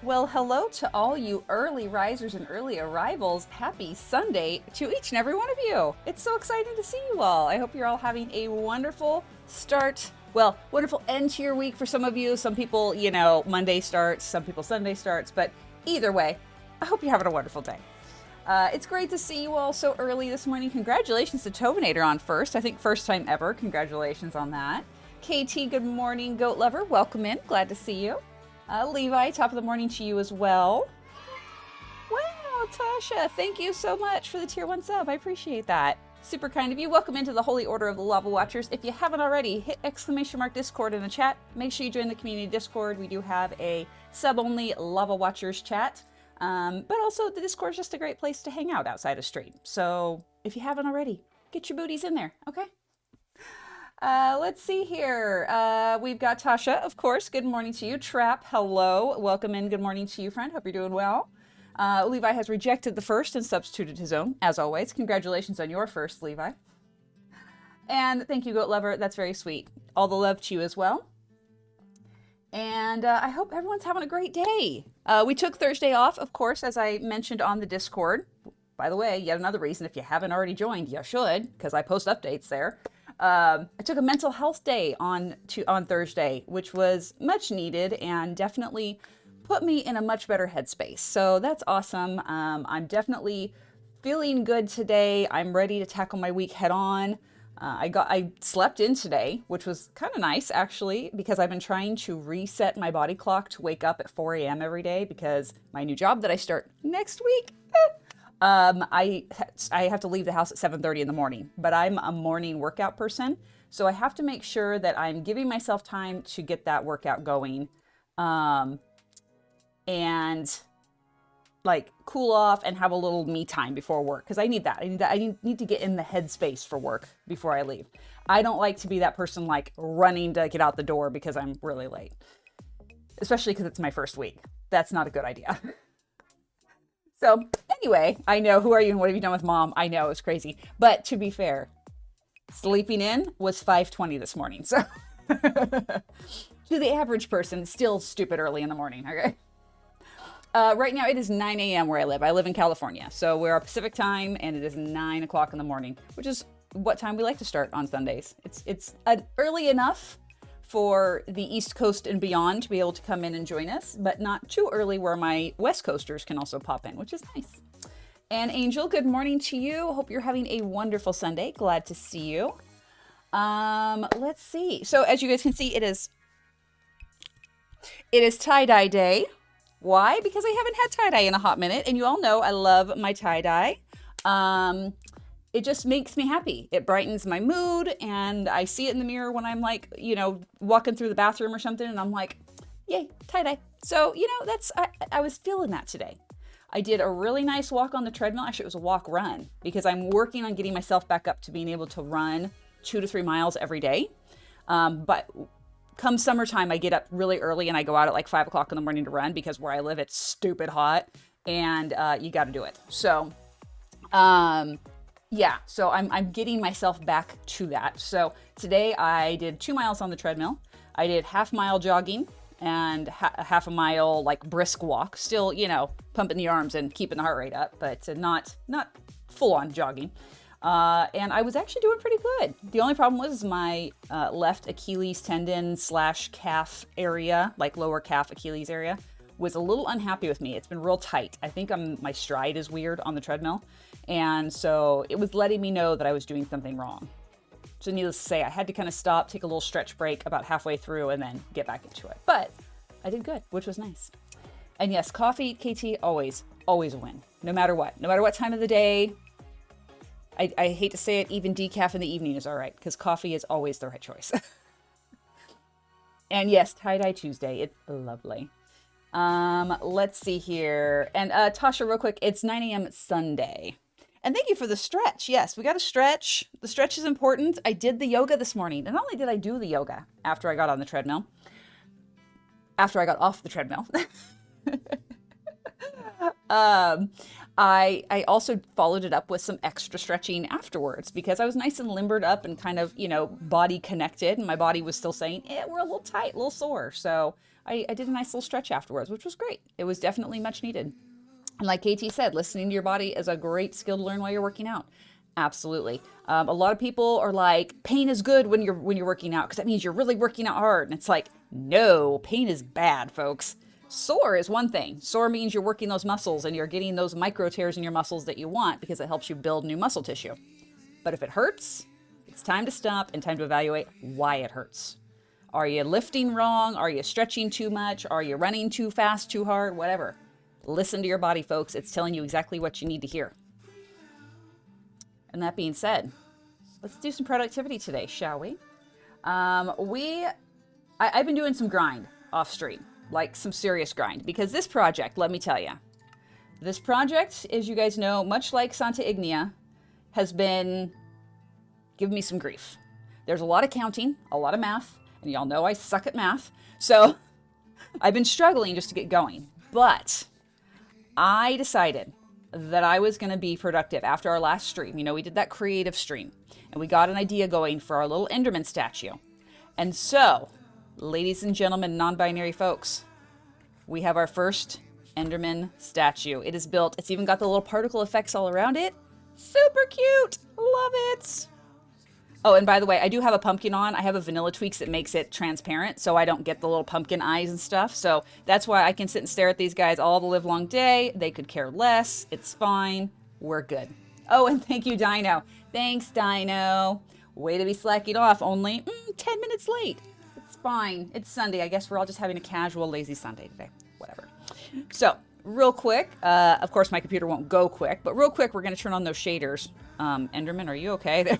Well, hello to all you early risers and early arrivals. Happy Sunday to each and every one of you. It's so exciting to see you all. I hope you're all having a wonderful start. Well, wonderful end to your week for some of you. Some people, Monday starts, some people Sunday starts, but either way, I hope you're having a wonderful day. It's great to see you all so early this morning. Congratulations to Tobinator on first. I think first time ever. Congratulations on that. KT, good morning. Goat Lover, welcome in. Glad to see you. Levi, top of the morning to you as well. Wow, Tasha, thank you so much for the tier 1 sub. I appreciate that. Super kind of you. Welcome into the Holy Order of the Lava Watchers. If you haven't already, hit ! Discord in the chat. Make sure you join the community Discord. We do have a sub-only Lava Watchers chat. But also the Discord is just a great place to hang out outside of stream. So if you haven't already, get your booties in there, okay? Let's see here. We've got Tasha, of course. Good morning to you. Trap, hello. Welcome in. Good morning to you, friend. Hope you're doing well. Levi has rejected the first and substituted his own, as always. Congratulations on your first, Levi. And thank you, Goat Lover. That's very sweet. All the love to you as well. And I hope everyone's having a great day. We took Thursday off, of course, as I mentioned on the Discord. By the way, yet another reason, if you haven't already joined, you should, because I post updates there. I took a mental health day on Thursday, which was much needed and definitely put me in a much better headspace. So that's awesome. I'm definitely feeling good today. I'm ready to tackle my week head on. I slept in today, which was kind of nice actually, because I've been trying to reset my body clock to wake up at 4 a.m. every day because my new job that I start next week, I have to leave the house at 7:30 in the morning, but I'm a morning workout person. So I have to make sure that I'm giving myself time to get that workout going, and like cool off and have a little me time before work. Cause I need that. I need to get in the headspace for work before I leave. I don't like to be that person like running to get out the door because I'm really late, especially because it's my first week. That's not a good idea. So anyway, I know, who are you and what have you done with mom? I know, it's crazy. But to be fair, sleeping in was 5:20 this morning. So to the average person, still stupid early in the morning, okay? Right now it is 9 a.m. where I live. I live in California. So we're on Pacific time and it is 9 o'clock in the morning, which is what time we like to start on Sundays. It's early enough for the East Coast and beyond to be able to come in and join us, but not too early where my West Coasters can also pop in, which is nice. And Angel, good morning to you. Hope you're having a wonderful Sunday. Glad to see you. Let's see. So as you guys can see, it is tie-dye day. Why? Because I haven't had tie-dye in a hot minute, and you all know I love my tie-dye. It just makes me happy. It brightens my mood, and I see it in the mirror when I'm like, walking through the bathroom or something, and I'm like, yay, tie-dye. So, I was feeling that today. I did a really nice walk on the treadmill. Actually, it was a walk-run, because I'm working on getting myself back up to being able to run 2 to 3 miles every day. But come summertime, I get up really early, and I go out at like 5 o'clock in the morning to run, because where I live, it's stupid hot, and you got to do it. So, yeah, so I'm getting myself back to that. So today I did 2 miles on the treadmill. I did half-mile jogging and half a mile like brisk walk. Still, pumping the arms and keeping the heart rate up, but not full-on jogging. And I was actually doing pretty good. The only problem was my left Achilles tendon / calf area, like lower calf Achilles area, was a little unhappy with me. It's been real tight. I think my stride is weird on the treadmill. And so it was letting me know that I was doing something wrong. So needless to say, I had to kind of stop, take a little stretch break about halfway through, and then get back into it. But I did good, which was nice. And yes, coffee, KT, always a win. No matter what. No matter what time of the day. I hate to say it, even decaf in the evening is all right, because coffee is always the right choice. And yes, tie-dye Tuesday. It's lovely. Let's see here. And Tasha, real quick, it's 9 a.m. Sunday. And thank you for the stretch. Yes, we got to stretch. The stretch is important. I did the yoga this morning. And not only did I do the yoga after I got on the treadmill, after I got off the treadmill, I also followed it up with some extra stretching afterwards, because I was nice and limbered up and kind of, body connected. And my body was still saying, we're a little tight, a little sore. So I did a nice little stretch afterwards, which was great. It was definitely much needed. And like KT said, listening to your body is a great skill to learn while you're working out. Absolutely. A lot of people are like, pain is good when you're working out because that means you're really working out hard. And it's like, no, pain is bad, folks. Sore is one thing. Sore means you're working those muscles and you're getting those micro tears in your muscles that you want because it helps you build new muscle tissue. But if it hurts, it's time to stop and time to evaluate why it hurts. Are you lifting wrong? Are you stretching too much? Are you running too fast, too hard? Whatever. Listen to your body, folks. It's telling you exactly what you need to hear. And that being said, let's do some productivity today, shall we? I've been doing some grind off stream, like some serious grind, because this project, let me tell you, this project, as you guys know, much like Santa Ignia, has been giving me some grief. There's a lot of counting, a lot of math, and y'all know I suck at math, so I've been struggling just to get going. But I decided that I was going to be productive after our last stream. You know, we did that creative stream, and we got an idea going for our little Enderman statue. And so, ladies and gentlemen, non-binary folks, we have our first Enderman statue. It is built. It's even got the little particle effects all around it. Super cute. Love it. Oh, and by the way, I do have a pumpkin on. I have a Vanilla Tweaks that makes it transparent, so I don't get the little pumpkin eyes and stuff. So that's why I can sit and stare at these guys all the live long day. They could care less. It's fine. We're good. Oh, and thank you, Dino. Thanks, Dino. Way to be slacking off. Only 10 minutes late. It's fine. It's Sunday. I guess we're all just having a casual, lazy Sunday today. Whatever. So, real quick, of course my computer won't go quick, but real quick, we're going to turn on those shaders. Enderman, are you okay?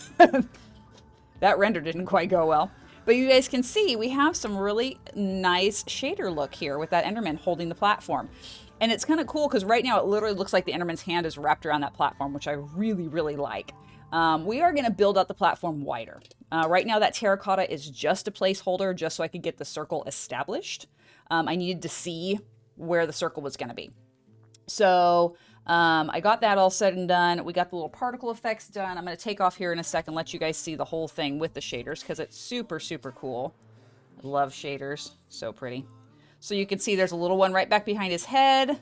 That render didn't quite go well. But you guys can see we have some really nice shader look here with that Enderman holding the platform. And it's kind of cool because right now it literally looks like the Enderman's hand is wrapped around that platform, which I really, really like. We are going to build out the platform wider. Right now that terracotta is just a placeholder just so I could get the circle established. I needed to see where the circle was going to be. So I got that all said and done. We got the little particle effects done. I'm going to take off here in a second, let you guys see the whole thing with the shaders because it's super, super cool. I love shaders. So pretty. So you can see there's a little one right back behind his head.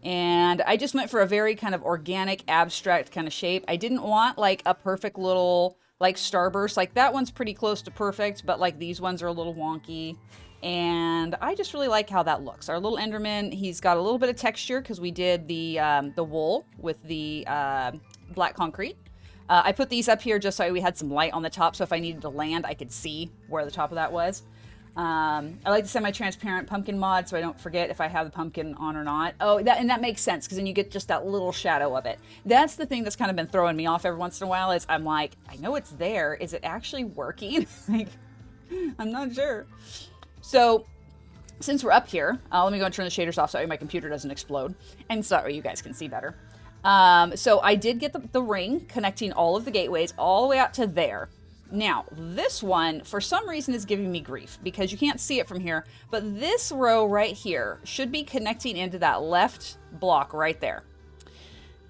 And I just went for a very kind of organic, abstract kind of shape. I didn't want like a perfect little like starburst. Like that one's pretty close to perfect, but like these ones are a little wonky. And I just really like how that looks. Our little Enderman, he's got a little bit of texture because we did the wool with the black concrete. I put these up here just so we had some light on the top, so if I needed to land, I could see where the top of that was. I like the semi-transparent pumpkin mod, so I don't forget if I have the pumpkin on or not. Oh, that makes sense, because then you get just that little shadow of it. That's the thing that's kind of been throwing me off every once in a while, is I'm like, I know it's there. Is it actually working? Like, I'm not sure. So, since we're up here, let me go and turn the shaders off so my computer doesn't explode. And sorry, you guys can see better. So I did get the ring connecting all of the gateways all the way out to there. Now, this one, for some reason, is giving me grief because you can't see it from here. But this row right here should be connecting into that left block right there.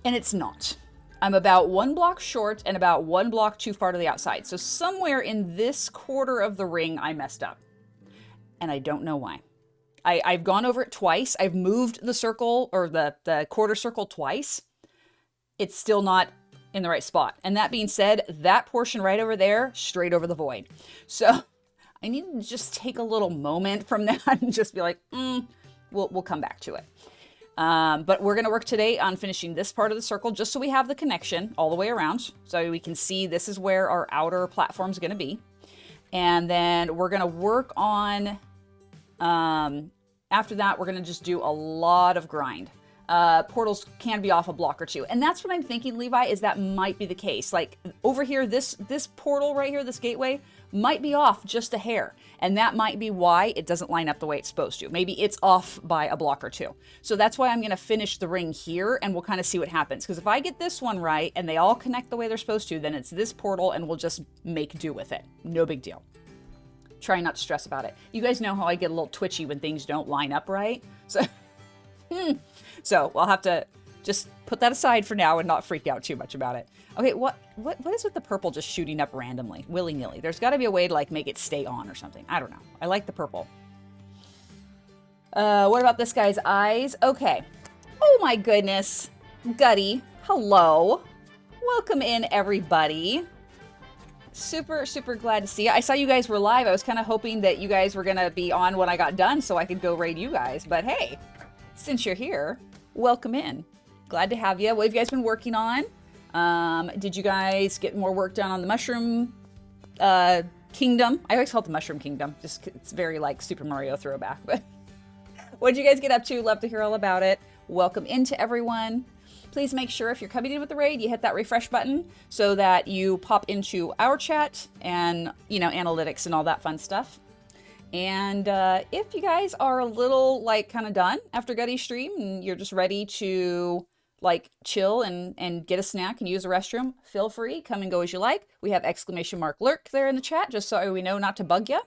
And it's not. I'm about 1 block short and about 1 block too far to the outside. So somewhere in this quarter of the ring, I messed up. And I don't know why. I've gone over it twice. I've moved the circle or the quarter circle twice. It's still not in the right spot. And that being said, that portion right over there, straight over the void. So I need to just take a little moment from that and just be like, we'll come back to it. But we're going to work today on finishing this part of the circle just so we have the connection all the way around. So we can see this is where our outer platform is going to be. And then we're going to work on, after that, we're going to just do a lot of grind. Portals can be off a block or two. And that's what I'm thinking, Levi, is that might be the case. Like over here, this portal right here, this gateway, might be off just a hair. And that might be why it doesn't line up the way it's supposed to. Maybe it's off by a block or two. So that's why I'm going to finish the ring here and we'll kind of see what happens. Because if I get this one right and they all connect the way they're supposed to, then it's this portal and we'll just make do with it. No big deal. Try not to stress about it. You guys know how I get a little twitchy when things don't line up right. So I'll have to just put that aside for now and not freak out too much about it. Okay, what is with the purple just shooting up randomly, willy-nilly? There's got to be a way to like make it stay on or something. I don't know. I like the purple. What about this guy's eyes? Okay. Oh my goodness. Gutty, hello. Welcome in, everybody. Super, super glad to see you. I saw you guys were live. I was kind of hoping that you guys were going to be on when I got done so I could go raid you guys. But hey, since you're here, welcome in. Glad to have you. What have you guys been working on? Did you guys get more work done on the Mushroom Kingdom? I always call it the Mushroom Kingdom. Just it's very like Super Mario throwback. But what did you guys get up to? Love to hear all about it. Welcome into everyone. Please make sure if you're coming in with the raid, you hit that refresh button so that you pop into our chat and, you know, analytics and all that fun stuff. And if you guys are a little like kind of done after Gutty's stream and you're just ready to like chill and get a snack and use the restroom, feel free, come and go as you like. We have !lurk there in the chat just so we know not to bug you.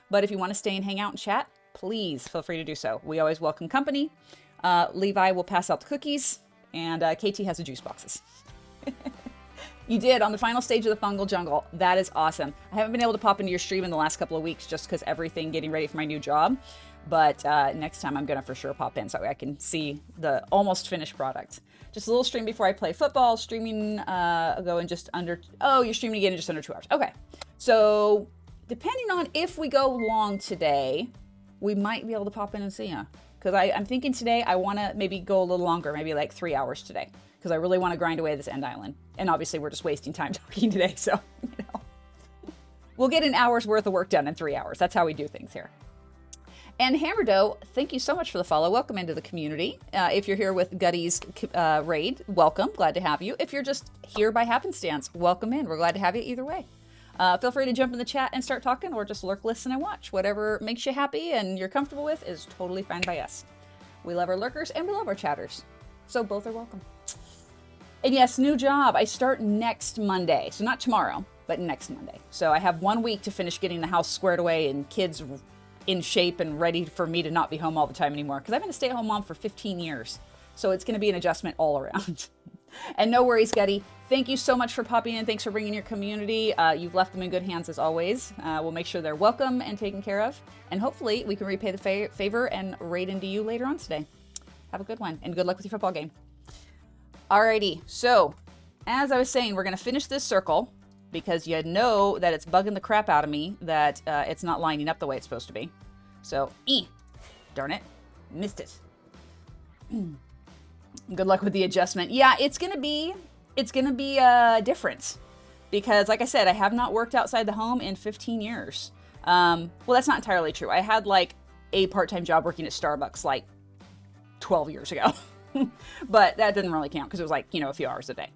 But if you want to stay and hang out and chat, please feel free to do so. We always welcome company. Levi will pass out the cookies. And KT has the juice boxes. You did on the final stage of the Fungal Jungle. That is awesome. I haven't been able to pop into your stream in the last couple of weeks just because everything getting ready for my new job. But next time I'm going to for sure pop in so I can see the almost finished product. Just a little stream before I play football. Streaming go in just under... Oh, you're streaming again in just under 2 hours. Okay. So depending on if we go long today, we might be able to pop in and see you. Because I'm thinking today I want to maybe go a little longer, maybe like 3 hours today. Because I really want to grind away this end island. And obviously we're just wasting time talking today, so, you know. We'll get an hour's worth of work done in 3 hours. That's how we do things here. And Hammerdoe, thank you so much for the follow. Welcome into the community. If you're here with Gutty's raid, welcome. Glad to have you. If you're just here by happenstance, welcome in. We're glad to have you either way. Feel free to jump in the chat and start talking or just lurk, listen, and watch. Whatever makes you happy and you're comfortable with is totally fine by us. We love our lurkers and we love our chatters. So both are welcome. And yes, new job. I start next Monday. So not tomorrow, but next Monday. So I have 1 week to finish getting the house squared away and kids in shape and ready for me to not be home all the time anymore. Because I've been a stay-at-home mom for 15 years. So it's going to be an adjustment all around. And no worries, Gutty. Thank you so much for popping in. Thanks for bringing your community. You've left them in good hands as always. We'll make sure they're welcome and taken care of. And hopefully we can repay the favor and raid into you later on today. Have a good one and good luck with your football game. Alrighty, so as I was saying, we're going to finish this circle because you know that it's bugging the crap out of me that it's not lining up the way it's supposed to be. So, darn it, missed it. Good luck with the adjustment. Yeah, it's gonna be different because, like I said, I have not worked outside the home in 15 years. Well, that's not entirely true. I had like a part-time job working at Starbucks like 12 years ago, but that didn't really count because it was like, you know, a few hours a day.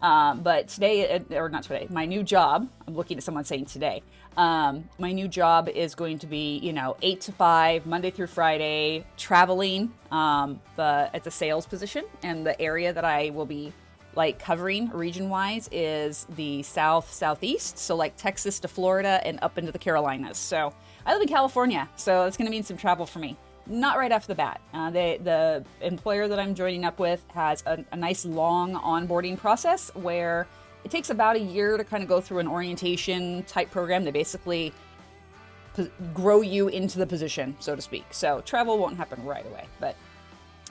But today, or not today, my new job, I'm looking at someone saying today, my new job is going to be, you know, 8 to 5, Monday through Friday, traveling. It's a sales position, and the area that I will be like covering region-wise is the southeast, so like Texas to Florida and up into the Carolinas. So I live in California, so it's going to mean some travel for me. Not right off the bat. The employer that I'm joining up with has a nice long onboarding process where it takes about a year to kind of go through an orientation type program. They basically grow you into the position, so to speak. So travel won't happen right away, but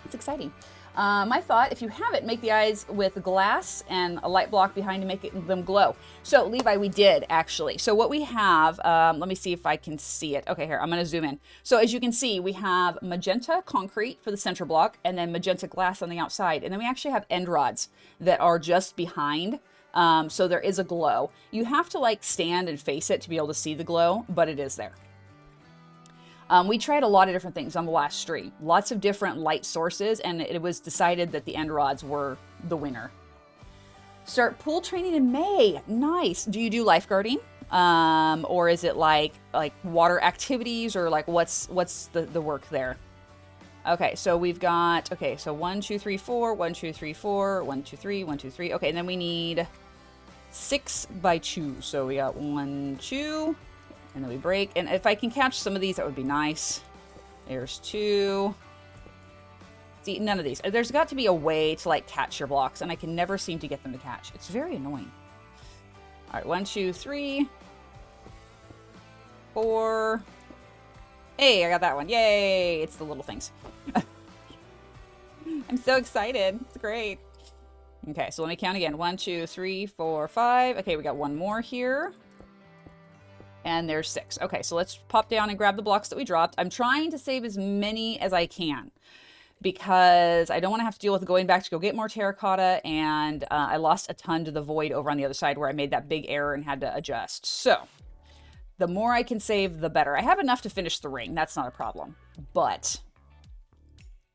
it's exciting. My thought, if you have it, make the eyes with glass and a light block behind to make them glow. So Levi, we did actually. So what we have, let me see if I can see it. Okay, here, I'm gonna zoom in. So as you can see, we have magenta concrete for the center block and then magenta glass on the outside. And then we actually have end rods that are just behind. So there is a glow. You have to like stand and face it to be able to see the glow, but it is there. We tried a lot of different things on the last stream. Lots of different light sources, and it was decided that the end rods were the winner. Start pool training in May. Nice. Do you do lifeguarding? Or is it like water activities, or like what's the work there? Okay, so we've got, okay, so 1, 2, 3, 4, 1, 2, 3, 4, 1, 2, 3, 1, 2, 3. Okay, and then we need 6 by 2. So we got 1, 2. And then we break. And if I can catch some of these, that would be nice. There's 2. See, none of these. There's got to be a way to like catch your blocks, and I can never seem to get them to catch. It's very annoying. All right, 1, 2, 3, 4, Hey, I got that one. Yay! It's the little things. I'm so excited. It's great. Okay, so let me count again. 1, 2, 3, 4, 5. Okay, we got one more here. And there's 6. Okay, so let's pop down and grab the blocks that we dropped. I'm trying to save as many as I can because I don't want to have to deal with going back to go get more terracotta, and I lost a ton to the void over on the other side where I made that big error and had to adjust. So the more I can save, the better. I have enough to finish the ring. That's not a problem. But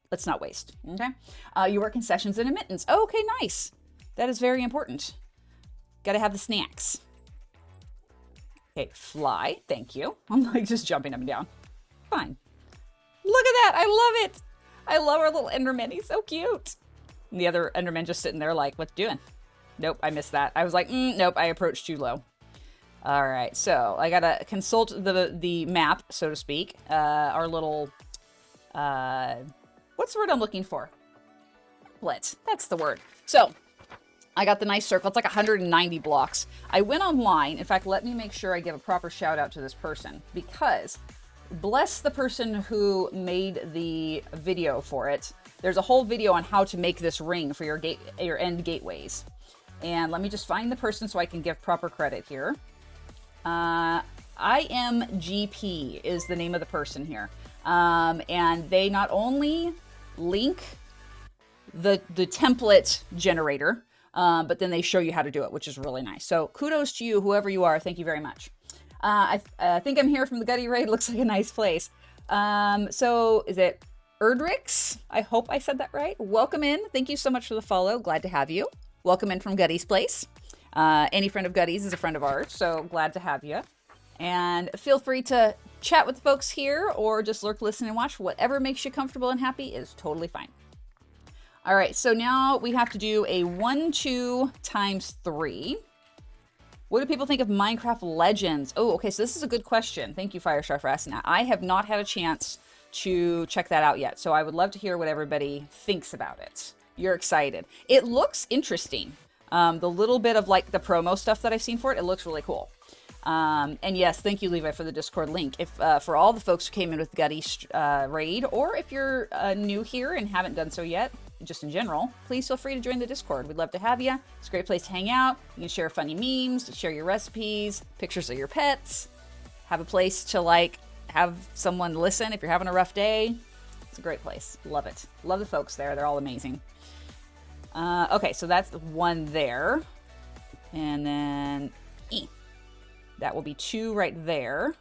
let's not waste, okay? You work concessions and admittance. Oh, okay, nice. That is very important. Got to have the snacks. Okay, fly. Thank you. I'm like just jumping up and down. Fine. Look at that. I love it. I love our little Enderman. He's so cute. And the other Enderman just sitting there like, what's doing? Nope, I missed that. I was like, nope, I approached too low. All right, so I gotta consult the map, so to speak. Our little, what's the word I'm looking for? Template. That's the word. So I got the nice circle. It's like 190 blocks. I went online. In fact, let me make sure I give a proper shout out to this person, because bless the person who made the video for it. There's a whole video on how to make this ring for your end gateways. And let me just find the person so I can give proper credit here. IMGP is the name of the person here. And they not only link the template generator, but then they show you how to do it, which is really nice. So kudos to you, whoever you are. Thank you very much. I think I'm here from the Gutty Raid. Looks like a nice place. So is it Erdrix? I hope I said that right. Welcome in. Thank you so much for the follow. Glad to have you. Welcome in from Gutty's place. Any friend of Gutty's is a friend of ours, so glad to have you. And feel free to chat with the folks here or just lurk, listen, and watch. Whatever makes you comfortable and happy is totally fine. All right, so now we have to do a 1, 2 times 3. What do people think of Minecraft Legends? Oh, okay, so this is a good question. Thank you, Firestar, for asking that. I have not had a chance to check that out yet, so I would love to hear what everybody thinks about it. You're excited. It looks interesting. The little bit of like the promo stuff that I've seen for it, it looks really cool. And yes, thank you, Levi, for the Discord link. If for all the folks who came in with Gutty Raid, or if you're new here and haven't done so yet, just in general, please feel free to join the Discord. We'd love to have you. It's a great place to hang out. You can share funny memes, share your recipes, pictures of your pets, have a place to like have someone listen if you're having a rough day. It's a great place. Love it. Love the folks there. They're all amazing. Okay, so that's one there. And then that will be 2 right there.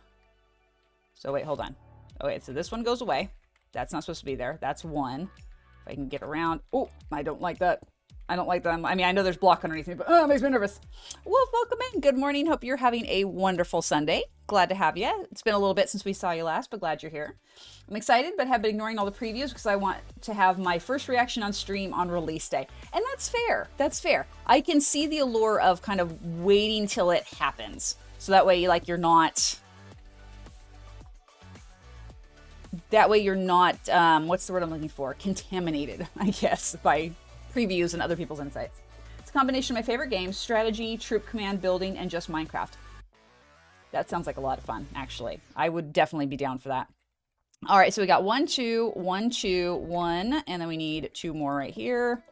So wait, hold on. Okay, so this one goes away. That's not supposed to be there. That's 1. If I can get around. Oh, I don't like that. I don't like that. I mean, I know there's block underneath me, but it makes me nervous. Wolf, welcome in. Good morning. Hope you're having a wonderful Sunday. Glad to have you. It's been a little bit since we saw you last, but glad you're here. I'm excited, but have been ignoring all the previews because I want to have my first reaction on stream on release day. And that's fair. That's fair. I can see the allure of kind of waiting till it happens. So that way, like, you're not... That way you're not, what's the word I'm looking for? Contaminated, I guess, by previews and other people's insights. It's a combination of my favorite games, strategy, troop command building, and just Minecraft. That sounds like a lot of fun, actually. I would definitely be down for that. All right, so we got 1, 2, 1, 2, 1, and then we need 2 more right here.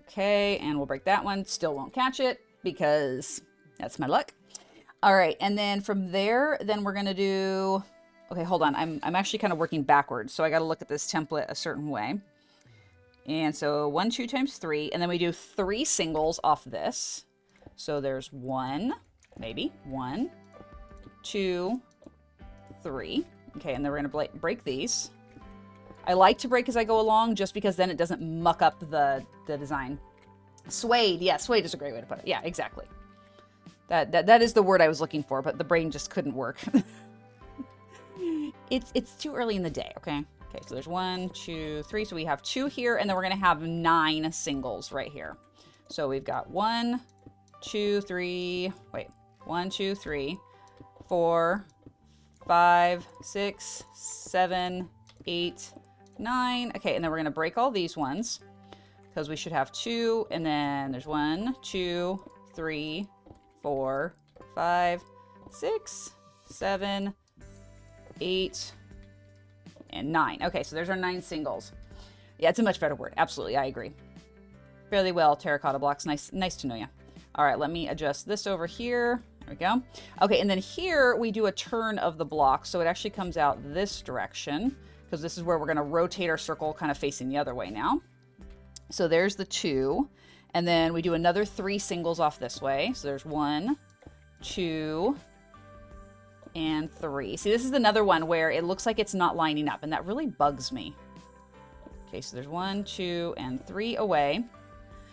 Okay, and we'll break that one. Still won't catch it because that's my luck. All right, and then from there, then we're gonna do... Okay, hold on. I'm actually kind of working backwards, so I got to look at this template a certain way. And so 1, 2 times 3, and then we do 3 singles off this. So there's 1, maybe 1, 2, 3. Okay, and then we're gonna break these. I like to break as I go along, just because then it doesn't muck up the design. Suede, yeah, suede is a great way to put it. Yeah, exactly. That is the word I was looking for, but the brain just couldn't work. It's too early in the day, okay? Okay, so there's 1, 2, 3. So we have 2 here, and then we're going to have 9 singles right here. So we've got 1, 2, 3. Wait, 1, 2, 3, 4, 5, 6, 7, 8, 9. Okay, and then we're going to break all these ones because we should have 2. And then there's 1, 2, 3, 4, 5, 6, 7, 8, and 9. Okay, so there's our 9 singles. Yeah, it's a much better word. Absolutely, I agree. Fairly well, terracotta blocks. Nice to know you. All right, let me adjust this over here. There we go. Okay, and then here we do a turn of the block, so it actually comes out this direction, because this is where we're going to rotate our circle kind of facing the other way now. So there's the 2, and then we do another 3 singles off this way. So there's 1, 2, and 3. See, this is another one where it looks like it's not lining up, and that really bugs me. Okay, so there's 1, 2, and 3 away.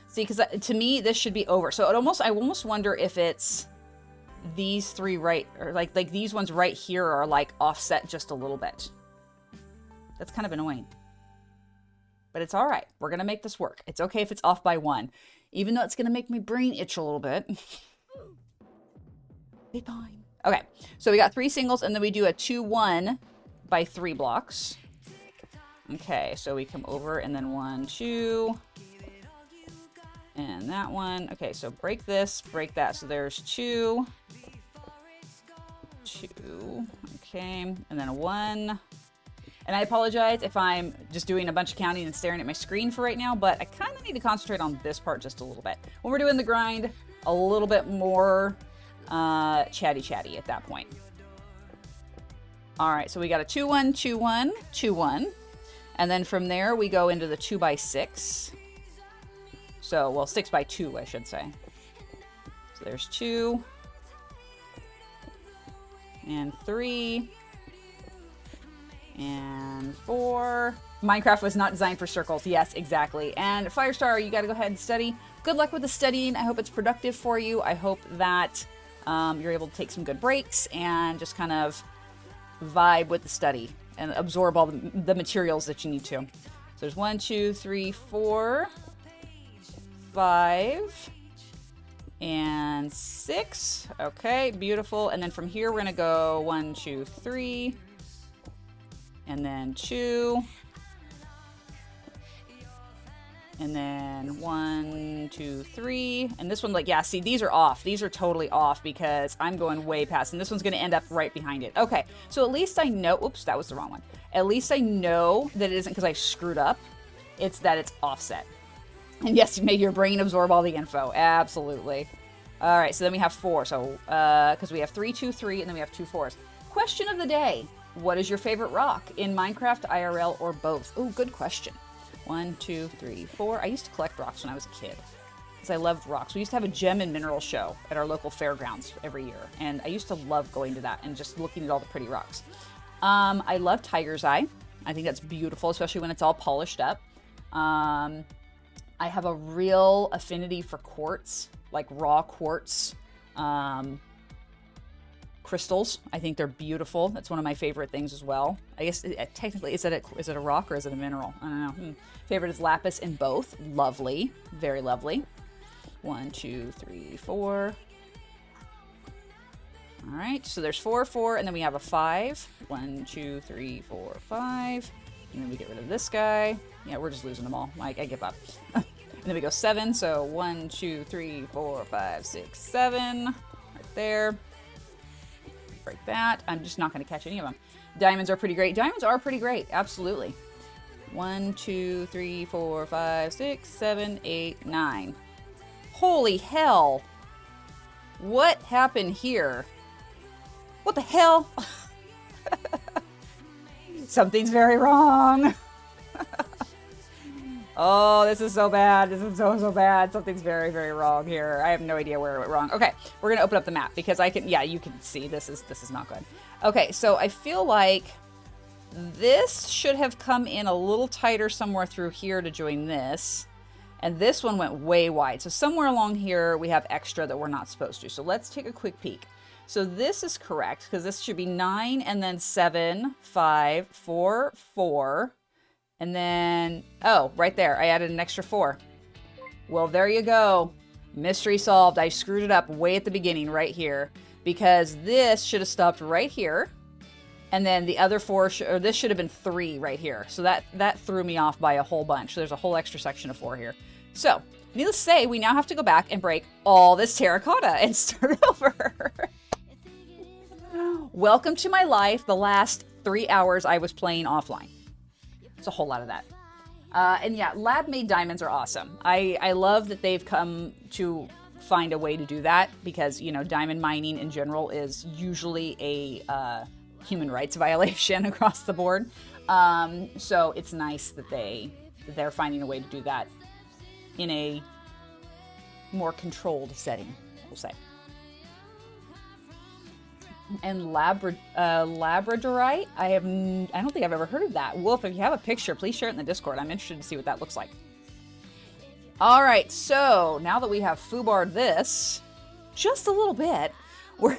See, because to me, this should be over. So I almost wonder if it's these 3 right, or like these ones right here are like offset just a little bit. That's kind of annoying. But it's all right. We're going to make this work. It's okay if it's off by 1, even though it's going to make my brain itch a little bit. Be fine. Okay, so we got 3 singles, and then we do a 2, 1 by 3 blocks. Okay, so we come over, and then 1, 2, and that one. Okay, so break this, break that. So there's 2, 2, okay, and then a 1. And I apologize if I'm just doing a bunch of counting and staring at my screen for right now, but I kind of need to concentrate on this part just a little bit. When we're doing the grind, a little bit more chatty at that point. All right, so we got a 2, 1, 2, 1, 2, 1. And then from there, we go into the 2 by 6. So, well, 6 by 2, I should say. So there's 2 and 3 and 4. Minecraft was not designed for circles. Yes, exactly. And Firestar, you got to go ahead and study. Good luck with the studying. I hope it's productive for you. I hope that you're able to take some good breaks and just kind of vibe with the study and absorb all the materials that you need to. So there's 1, 2, 3, 4, 5, and 6. Okay, beautiful. And then from here, we're going to go 1, 2, 3, and then 2, and then 1, 2, 3. And this one, like, yeah, see, these are off. These are totally off because I'm going way past, and this one's going to end up right behind it. Okay, so at least I know, oops, that was the wrong one. At least I know that it isn't because I screwed up. It's that it's offset. And yes, you made your brain absorb all the info. Absolutely. All right, so then we have 4. So, because we have 3, 2, 3, and then we have 2 4s. Question of the day. What is your favorite rock in Minecraft, IRL, or both? Oh, good question. 1, 2, 3, 4. I used to collect rocks when I was a kid because I loved rocks. We used to have a gem and mineral show at our local fairgrounds every year, and I used to love going to that and just looking at all the pretty rocks. I love Tiger's Eye. I think that's beautiful, especially when it's all polished up. I have a real affinity for quartz, like raw quartz crystals. I think they're beautiful. That's one of my favorite things as well. I guess technically, is it a rock or is it a mineral? I don't know. Favorite is lapis in both. Lovely, very lovely. 1, 2, 3, 4. All right, so there's 4, 4, and then we have a 5. 1, 2, 3, 4, 5. And then we get rid of this guy. Yeah, we're just losing them all. Like, I give up. And then we go 7. So 1, 2, 3, 4, 5, 6, 7. Right there. Break that. I'm just not going to catch any of them. Diamonds are pretty great. Diamonds are pretty great. Absolutely. 1, 2, 3, 4, 5, 6, 7, 8, 9. Holy hell. What happened here? What the hell? Something's very wrong. Oh, this is so bad. This is so bad. Something's very, very wrong here. I have no idea where it went wrong. Okay, we're going to open up the map because I can, yeah, you can see this is not good. Okay, so I feel like this should have come in a little tighter somewhere through here to join this. And this one went way wide. So somewhere along here, we have extra that we're not supposed to. So let's take a quick peek. So this is correct because this should be 9 and then 7, 5, 4, 4. And then, oh, right there, I added an extra 4. Well, there you go. Mystery solved. I screwed it up way at the beginning right here because this should have stopped right here. And then the other 4, or this should have been 3 right here. So that threw me off by a whole bunch. So there's a whole extra section of 4 here. So, needless to say, we now have to go back and break all this terracotta and start over. Welcome to my life, the last 3 hours I was playing offline. It's a whole lot of that. And yeah, lab-made diamonds are awesome. I love that they've come to find a way to do that because, you know, diamond mining in general is usually a human rights violation across the board. So it's nice that they're finding a way to do that in a more controlled setting, we'll say. And labradorite, I don't think I've ever heard of that. Wolf, if you have a picture, please share it in the Discord. I'm interested to see what that looks like. All right, so now that we have foobarred this just a little bit, we're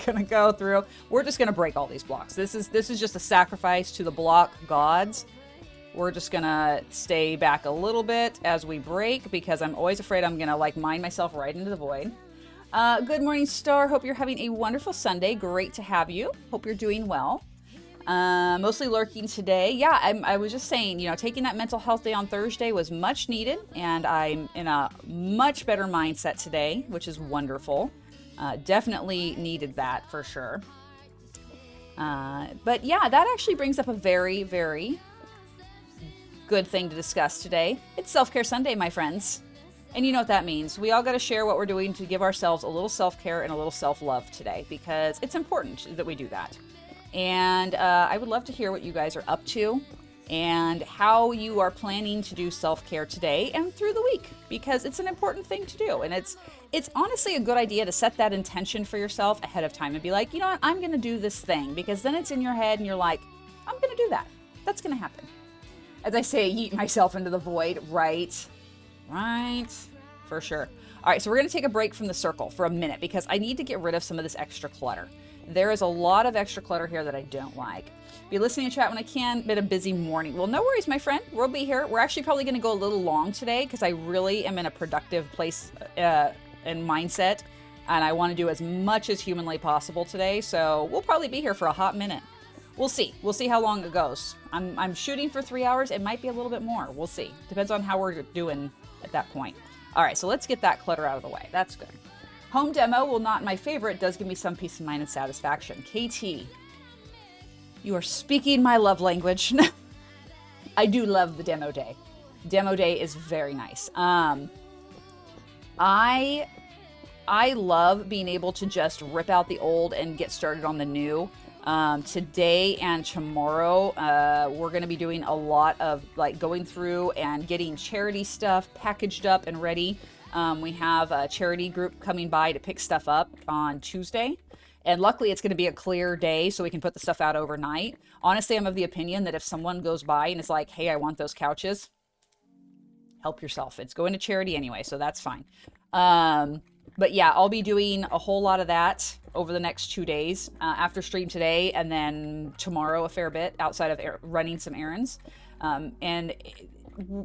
gonna go through. We're just gonna break all these blocks. This is just a sacrifice to the block gods. We're just gonna stay back a little bit as we break because I'm always afraid I'm gonna like mine myself right into the void. Good morning, Star. Hope you're having a wonderful Sunday. Great to have you. Hope you're doing well. Mostly lurking today. Yeah, I was just saying, you know, taking that mental health day on Thursday was much needed, and I'm in a much better mindset today, which is wonderful. Definitely needed that for sure. But yeah, that actually brings up a very, very good thing to discuss today. It's Self-Care Sunday, my friends. And you know what that means. We all got to share what we're doing to give ourselves a little self-care and a little self-love today because it's important that we do that. And I would love to hear what you guys are up to and how you are planning to do self-care today and through the week because it's an important thing to do. And it's honestly a good idea to set that intention for yourself ahead of time and be like, you know what, I'm going to do this thing because then it's in your head and you're like, I'm going to do that. That's going to happen. As I say, yeet myself into the void, right? Right, for sure. All right, so we're going to take a break from the circle for a minute because I need to get rid of some of this extra clutter. There is a lot of extra clutter here that I don't like. Be listening to chat when I can. Been a busy morning. Well, no worries, my friend. We'll be here. We're actually probably going to go a little long today because I really am in a productive place and mindset, and I want to do as much as humanly possible today. So we'll probably be here for a hot minute. We'll see. We'll see how long it goes. I'm shooting for 3 hours. It might be a little bit more. We'll see. Depends on how we're doing at that point. All right, so let's get that clutter out of the way. That's good. Home demo, while not my favorite, does give me some peace of mind and satisfaction. KT, you are speaking my love language. I do love the demo day. Demo day is very nice. I love being able to just rip out the old and get started on the new. Today and tomorrow, we're going to be doing a lot of like going through and getting charity stuff packaged up and ready. We have a charity group coming by to pick stuff up on Tuesday. And luckily it's going to be a clear day so we can put the stuff out overnight. Honestly, I'm of the opinion that if someone goes by and is like, hey, I want those couches, help yourself. It's going to charity anyway, so that's fine. But yeah, I'll be doing a whole lot of that over the next 2 days after stream today and then tomorrow a fair bit outside of running some errands. And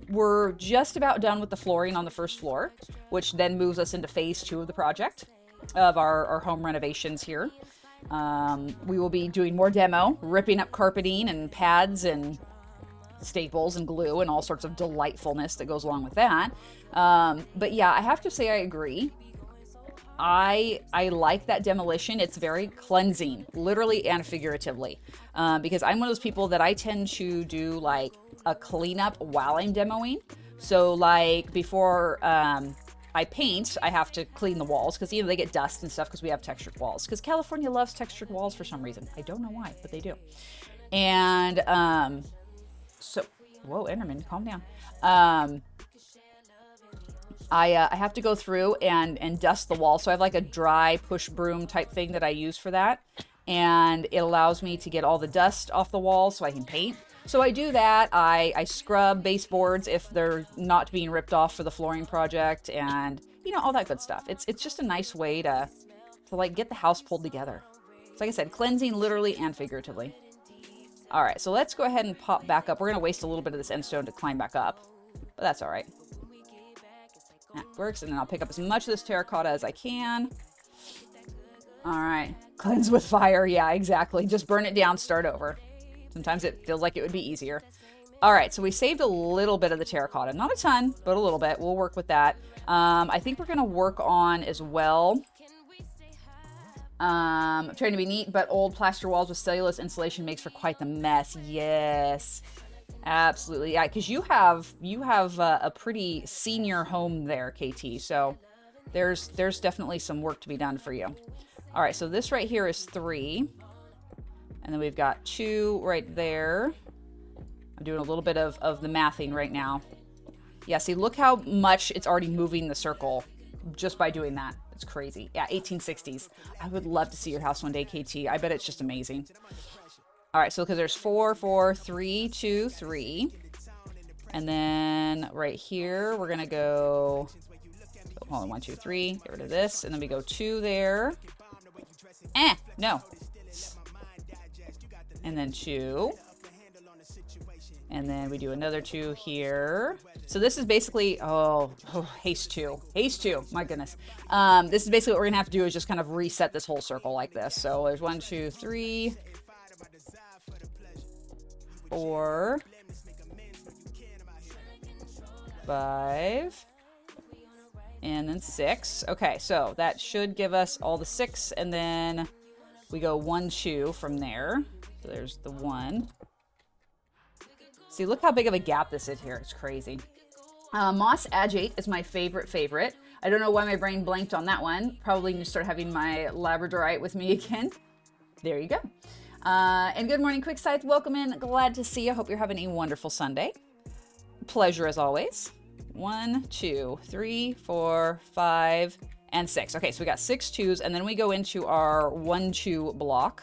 we're just about done with the flooring on the first floor, which then moves us into phase 2 of the project of our home renovations here. We will be doing more demo, ripping up carpeting and pads and staples and glue and all sorts of delightfulness that goes along with that. But yeah, I have to say I agree. I like that demolition. It's very cleansing, literally and figuratively, because I'm one of those people that I tend to do like a cleanup while I'm demoing. So like before I paint, I have to clean the walls because, you know, they get dust and stuff because we have textured walls. Because California loves textured walls for some reason. I don't know why, but they do. And so, whoa, Enderman, calm down. I have to go through and dust the wall. So I have like a dry push broom type thing that I use for that. And it allows me to get all the dust off the wall so I can paint. So I do that. I scrub baseboards if they're not being ripped off for the flooring project and, you know, all that good stuff. It's just a nice way to like get the house pulled together. So like I said, cleansing literally and figuratively. All right, so let's go ahead and pop back up. We're going to waste a little bit of this end stone to climb back up, but that's all right. That works, and then I'll pick up as much of this terracotta as I can. All right, cleanse with fire. Yeah, exactly. Just burn it down, start over. Sometimes it feels like it would be easier. All right, so we saved a little bit of the terracotta. Not a ton, but a little bit. We'll work with that. I think we're going to work on as well I'm trying to be neat, but old plaster walls with cellulose insulation makes for quite the mess. Yes, absolutely. Yeah, because you have a pretty senior home there, KT. So there's definitely some work to be done for you. All right, so this right here is 3. And then we've got 2 right there. I'm doing a little bit of the mathing right now. Yeah, see, look how much it's already moving the circle just by doing that. It's crazy. Yeah, 1860s. I would love to see your house one day, KT. I bet it's just amazing. All right, so because there's 4, 4, 3, 2, 3. And then right here, we're going to go, hold on, 1, 2, 3. Get rid of this. And then we go 2 there. No. And then 2. And then we do another 2 here. So this is basically, haste 2. Haste 2, my goodness. This is basically what we're gonna have to do is just kind of reset this whole circle like this. So there's 1, 2, 3, 4, 5, and then 6. Okay, so that should give us all the 6, and then we go 1, 2 from there. So there's the 1. See, look how big of a gap this is here. It's crazy. Moss Agate is my favorite. I don't know why my brain blanked on that one. Probably need to start having my Labradorite with me again. There you go. And good morning, Quick Scythe. Welcome in. Glad to see you. Hope you're having a wonderful Sunday. Pleasure as always. 1, 2, 3, 4, 5, and 6. Okay, so we got 6 2s, and then we go into our 1 2 block.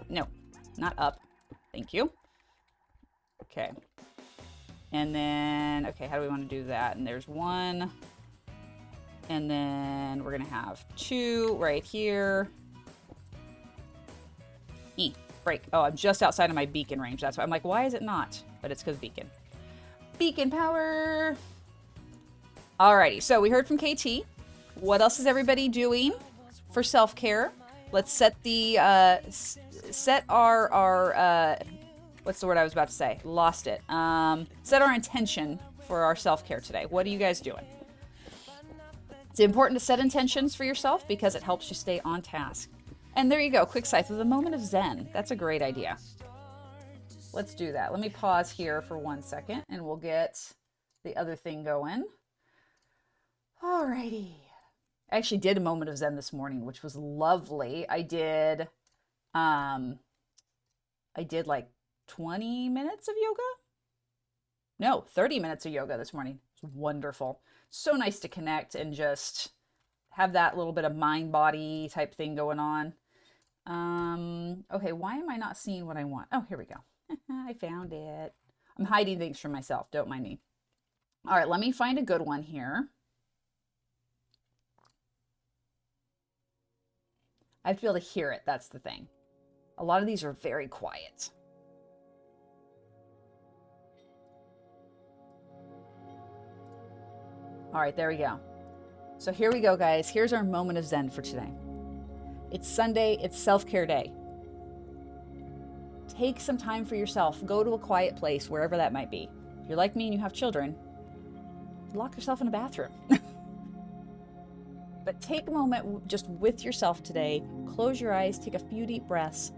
No, not up. Thank you. Okay. And then, okay, how do we want to do that? And there's 1. And then we're going to have 2 right here. Break. Oh, I'm just outside of my beacon range. That's why I'm like, why is it not? But it's because beacon. Beacon power. Alrighty, so we heard from KT. What else is everybody doing for self-care? Let's set the, set our what's the word I was about to say? Lost it. Set our intention for our self-care today. What are you guys doing? It's important to set intentions for yourself because it helps you stay on task. And there you go, Quick Scythe with a moment of zen. That's a great idea. Let's do that. Let me pause here for 1 second and we'll get the other thing going. Alrighty. I actually did a moment of zen this morning, which was lovely. I did like 20 minutes of yoga. No, 30 minutes of yoga this morning. It's wonderful. So nice to connect and just have that little bit of mind body type thing going on. Okay, why am I not seeing what I want? Oh, here we go. I found it. I'm hiding things from myself. Don't mind me. All right, let me find a good one here. I have to be able to hear it. That's the thing. A lot of these are very quiet. All right, there we go. So here we go, guys. Here's our moment of zen for today. It's Sunday. It's self-care day. Take some time for yourself. Go to a quiet place, wherever that might be. If you're like me and you have children, lock yourself in a bathroom. But take a moment just with yourself today. Close your eyes, take a few deep breaths,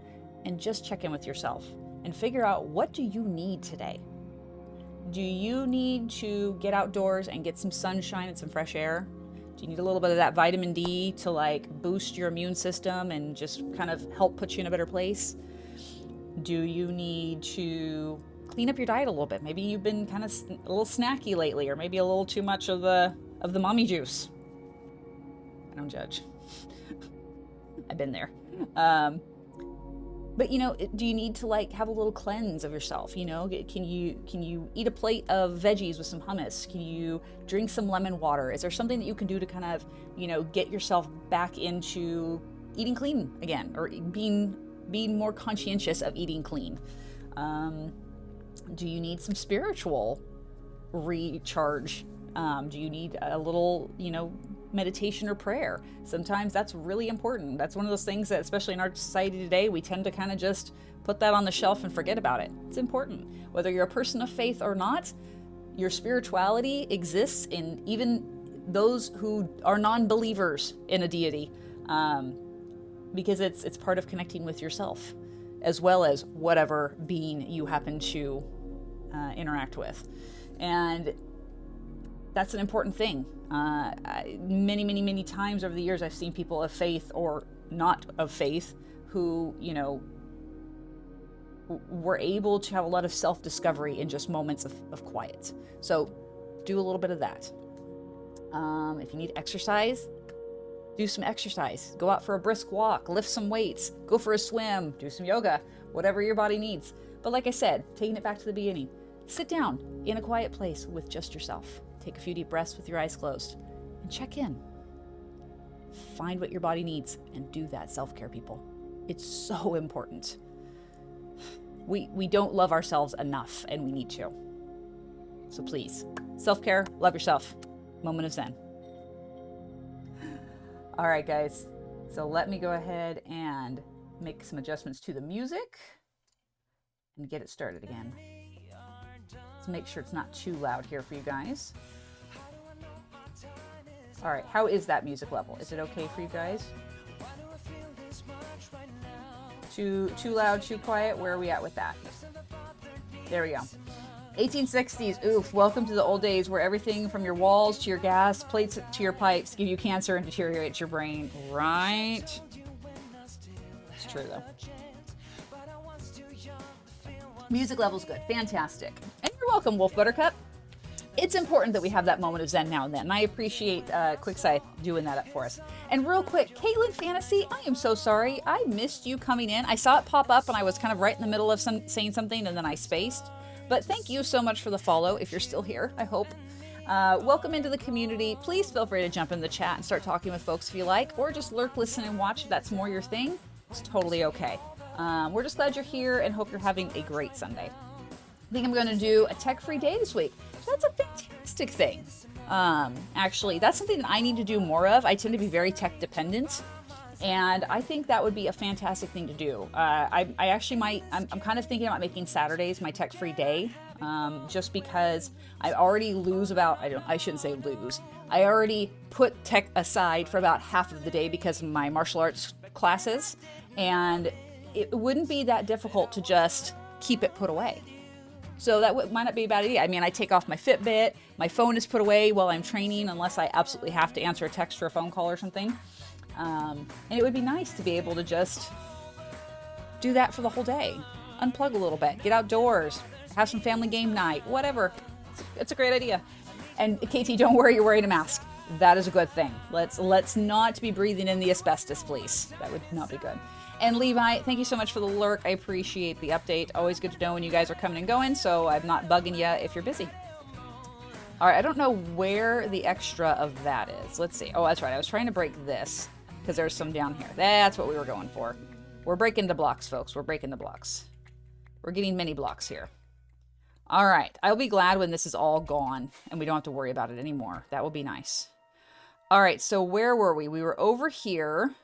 and just check in with yourself and figure out, what do you need today? Do you need to get outdoors and get some sunshine and some fresh air? Do you need a little bit of that vitamin D to like boost your immune system and just kind of help put you in a better place? Do you need to clean up your diet a little bit? Maybe you've been kind of a little snacky lately, or maybe a little too much of the mommy juice. I don't judge. I've been there. But you know, do you need to like have a little cleanse of yourself? You know, can you eat a plate of veggies with some hummus? Can you drink some lemon water? Is there something that you can do to kind of, you know, get yourself back into eating clean again, or being more conscientious of eating clean? Do you need some spiritual recharge? Do you need a little, you know, meditation or prayer? Sometimes that's really important. That's one of those things that, especially in our society today, we tend to kind of just put that on the shelf and forget about it. It's important. Whether you're a person of faith or not, your spirituality exists in even those who are non-believers in a deity, because it's part of connecting with yourself, as well as whatever being you happen to interact with. And that's an important thing. Many times over the years, I've seen people of faith or not of faith who, were able to have a lot of self-discovery in just moments of quiet. So do a little bit of that. If you need exercise, do some exercise. Go out for a brisk walk, lift some weights, go for a swim, do some yoga, whatever your body needs. But like I said, taking it back to the beginning, sit down in a quiet place with just yourself. Take a few deep breaths with your eyes closed and check in. Find what your body needs and do that self-care, people. It's so important. We don't love ourselves enough, and we need to. So please, self-care, love yourself. Moment of Zen. All right, guys. So let me go ahead and make some adjustments to the music and get it started again. Let's make sure it's not too loud here for you guys. All right, how is that music level? Is it okay for you guys? Too loud, too quiet? Where are we at with that? There we go. 1860s, oof, welcome to the old days where everything from your walls to your gas plates to your pipes give you cancer and deteriorates your brain, right? It's true though. Music level's good, fantastic. And you're welcome, Wolf Buttercup. It's important that we have that moment of Zen now and then, and I appreciate QuickScythe doing that up for us. And real quick, Caitlin Fantasy, I am so sorry. I missed you coming in. I saw it pop up and I was kind of right in the middle of saying something and then I spaced. But thank you so much for the follow, if you're still here, I hope. Welcome into the community. Please feel free to jump in the chat and start talking with folks if you like, or just lurk, listen, and watch if that's more your thing. It's totally okay. We're just glad you're here and hope you're having a great Sunday. I think I'm going to do a tech-free day this week. That's a fantastic thing. Actually, that's something that I need to do more of. I tend to be very tech dependent, and I think that would be a fantastic thing to do. I actually might, I'm kind of thinking about making Saturdays my tech-free day, just because I already lose about, I shouldn't say lose. I already put tech aside for about half of the day because of my martial arts classes, and it wouldn't be that difficult to just keep it put away. So that might not be a bad idea. I mean, I take off my Fitbit, my phone is put away while I'm training unless I absolutely have to answer a text or a phone call or something. And it would be nice to be able to just do that for the whole day. Unplug a little bit, get outdoors, have some family game night, whatever. It's a great idea. And Katie, don't worry, you're wearing a mask. That is a good thing. Let's not be breathing in the asbestos, please. That would not be good. And Levi, thank you so much for the lurk. I appreciate the update. Always good to know when you guys are coming and going, so I'm not bugging you if you're busy. All right, I don't know where the extra of that is. Let's see. Oh, that's right. I was trying to break this because there's some down here. That's what we were going for. We're breaking the blocks, folks. We're breaking the blocks. We're getting mini blocks here. All right. I'll be glad when this is all gone and we don't have to worry about it anymore. That will be nice. All right, so where were we? We were over here.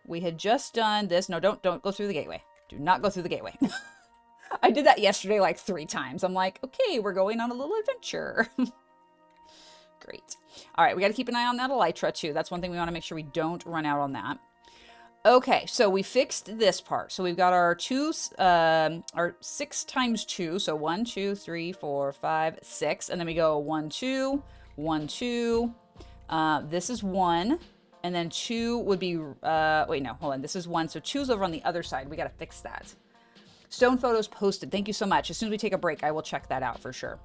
We had just done this. No, don't go through the gateway. Do not go through the gateway. I did that yesterday like 3 times. I'm like, okay, we're going on a little adventure. Great. All right, we got to keep an eye on that elytra too. That's one thing we want to make sure we don't run out on that. Okay, so we fixed this part. So we've got our 6 times 2. So 1, 2, 3, 4, 5, 6. And then we go 1, 2, 1, 2. This is 1. And then 2 would be, wait, no, hold on. This is 1. So 2's over on the other side. We got to fix that. Stone photos posted. Thank you so much. As soon as we take a break, I will check that out for sure.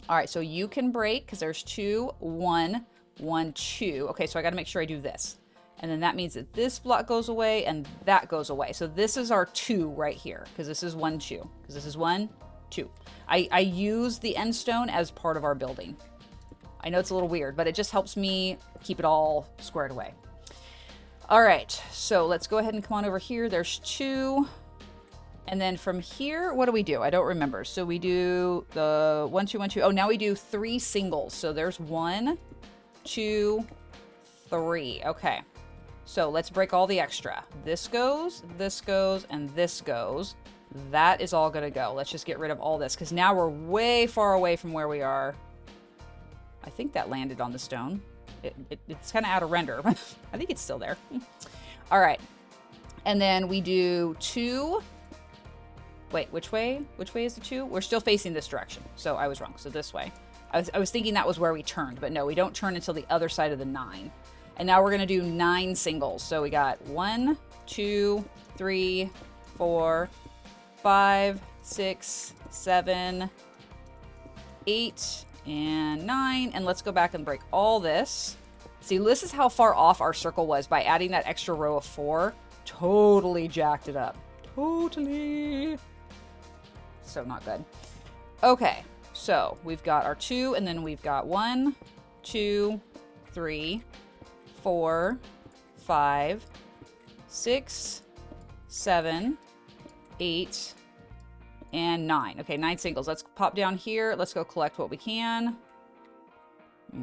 All right, so you can break because there's 2, 1, 1, 2. Okay, so I got to make sure I do this. And then that means that this block goes away and that goes away. So this is our 2 right here because this is 1, 2. Because this is 1, 2. I use the end stone as part of our building. I know it's a little weird, but it just helps me keep it all squared away. All right, so let's go ahead and come on over here. There's 2. And then from here, what do we do? I don't remember. So we do the 1, 2, 1, 2. Oh, now we do 3 singles. So there's 1, 2, 3. Okay. So let's break all the extra. This goes, and this goes. That is all gonna go. Let's just get rid of all this because now we're way far away from where we are. I think that landed on the stone. It's kind of out of render. I think it's still there. All right. And then we do 2. Wait, which way? Which way is the 2? We're still facing this direction. So I was wrong. So this way. I was thinking that was where we turned, but no, we don't turn until the other side of the 9. And now we're going to do 9 singles. So we got 1, 2, 3, 4, 5, 6, 7, 8, and 9. And let's go back and break all this. See, this is how far off our circle was by adding that extra row of 4. Totally jacked it up. Totally. So not good. Okay, so we've got our 2, and then we've got 1, 2, 3, 4, 5, 6, 7, 8, and 9. Okay, 9 singles. Let's pop down here. Let's go collect what we can.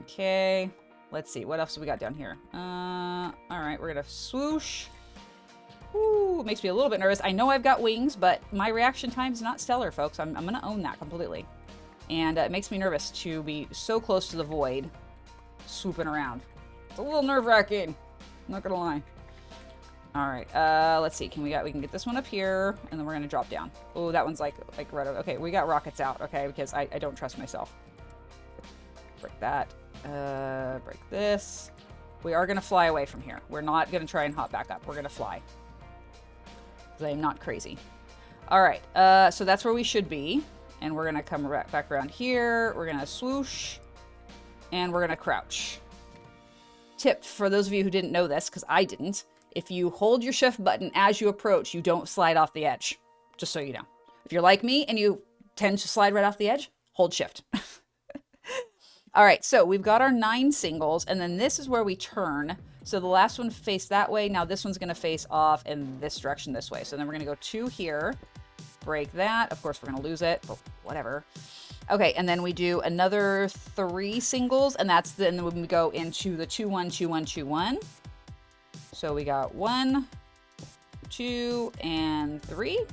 Okay, let's see. What else do we got down here? All right, we're gonna swoosh. Ooh, it makes me a little bit nervous. I know I've got wings, but my reaction time's not stellar, folks. I'm going to own that completely. And it makes me nervous to be so close to the void, swooping around. It's a little nerve-wracking. Not going to lie. All right, let's see. We can get this one up here, and then we're going to drop down. Oh, that one's like right over. Okay, we got rockets out, okay, because I don't trust myself. Break that. Break this. We are going to fly away from here. We're not going to try and hop back up. We're going to fly. Because I am not crazy. All right, so that's where we should be. And we're going to come back around here. We're going to swoosh. And we're going to crouch. Tip for those of you who didn't know this, because I didn't. If you hold your shift button as you approach, you don't slide off the edge. Just so you know. If you're like me and you tend to slide right off the edge, hold shift. All right, so we've got our 9 singles, and then this is where we turn. So the last one faced that way. Now this one's going to face off in this direction this way. So then we're going to go 2 here, break that. Of course, we're going to lose it, but whatever. Okay, and then we do another 3 singles, and then when we go into the 2, 1, 2, 1, 2, 1. So we got 1, 2, and 3.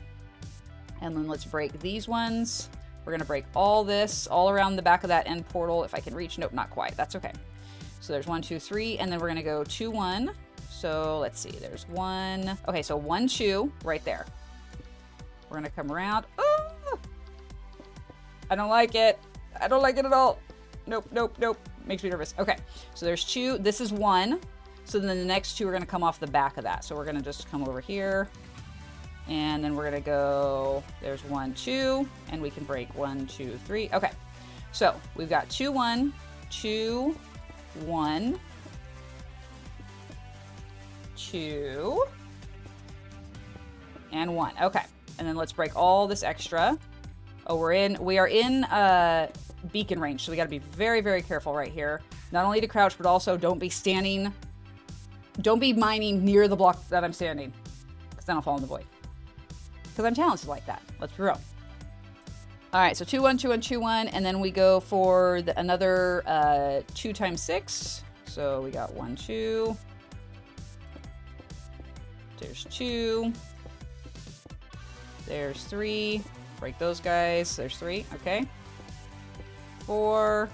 And then let's break these ones. We're going to break all this all around the back of that end portal. If I can reach, nope, not quite. That's okay. So there's 1, 2, 3, and then we're going to go 2, 1. So let's see, there's 1. Okay, so 1, 2 right there. We're going to come around. Oh! I don't like it. I don't like it at all. Nope, nope, nope. Makes me nervous. Okay, so there's 2. This is 1. So then the next 2 are going to come off the back of that. So we're going to just come over here. And then we're going to go, there's 1, 2, and we can break 1, 2, 3. Okay, so we've got 2, 1, 2, 1, 2, and 1. Okay, and then let's break all this extra. Oh, we are in beacon range, so we got to be very, very careful right here. Not only to crouch, but also don't be mining near the block that I'm standing, because then I'll fall in the void. Because I'm talented like that. Let's be real. All right, so 2, 1, 2, 1, 2, 1, and then we go for another 2 times 6. So we got 1, 2. There's 2. There's 3. Break those guys. There's 3. Okay. 4.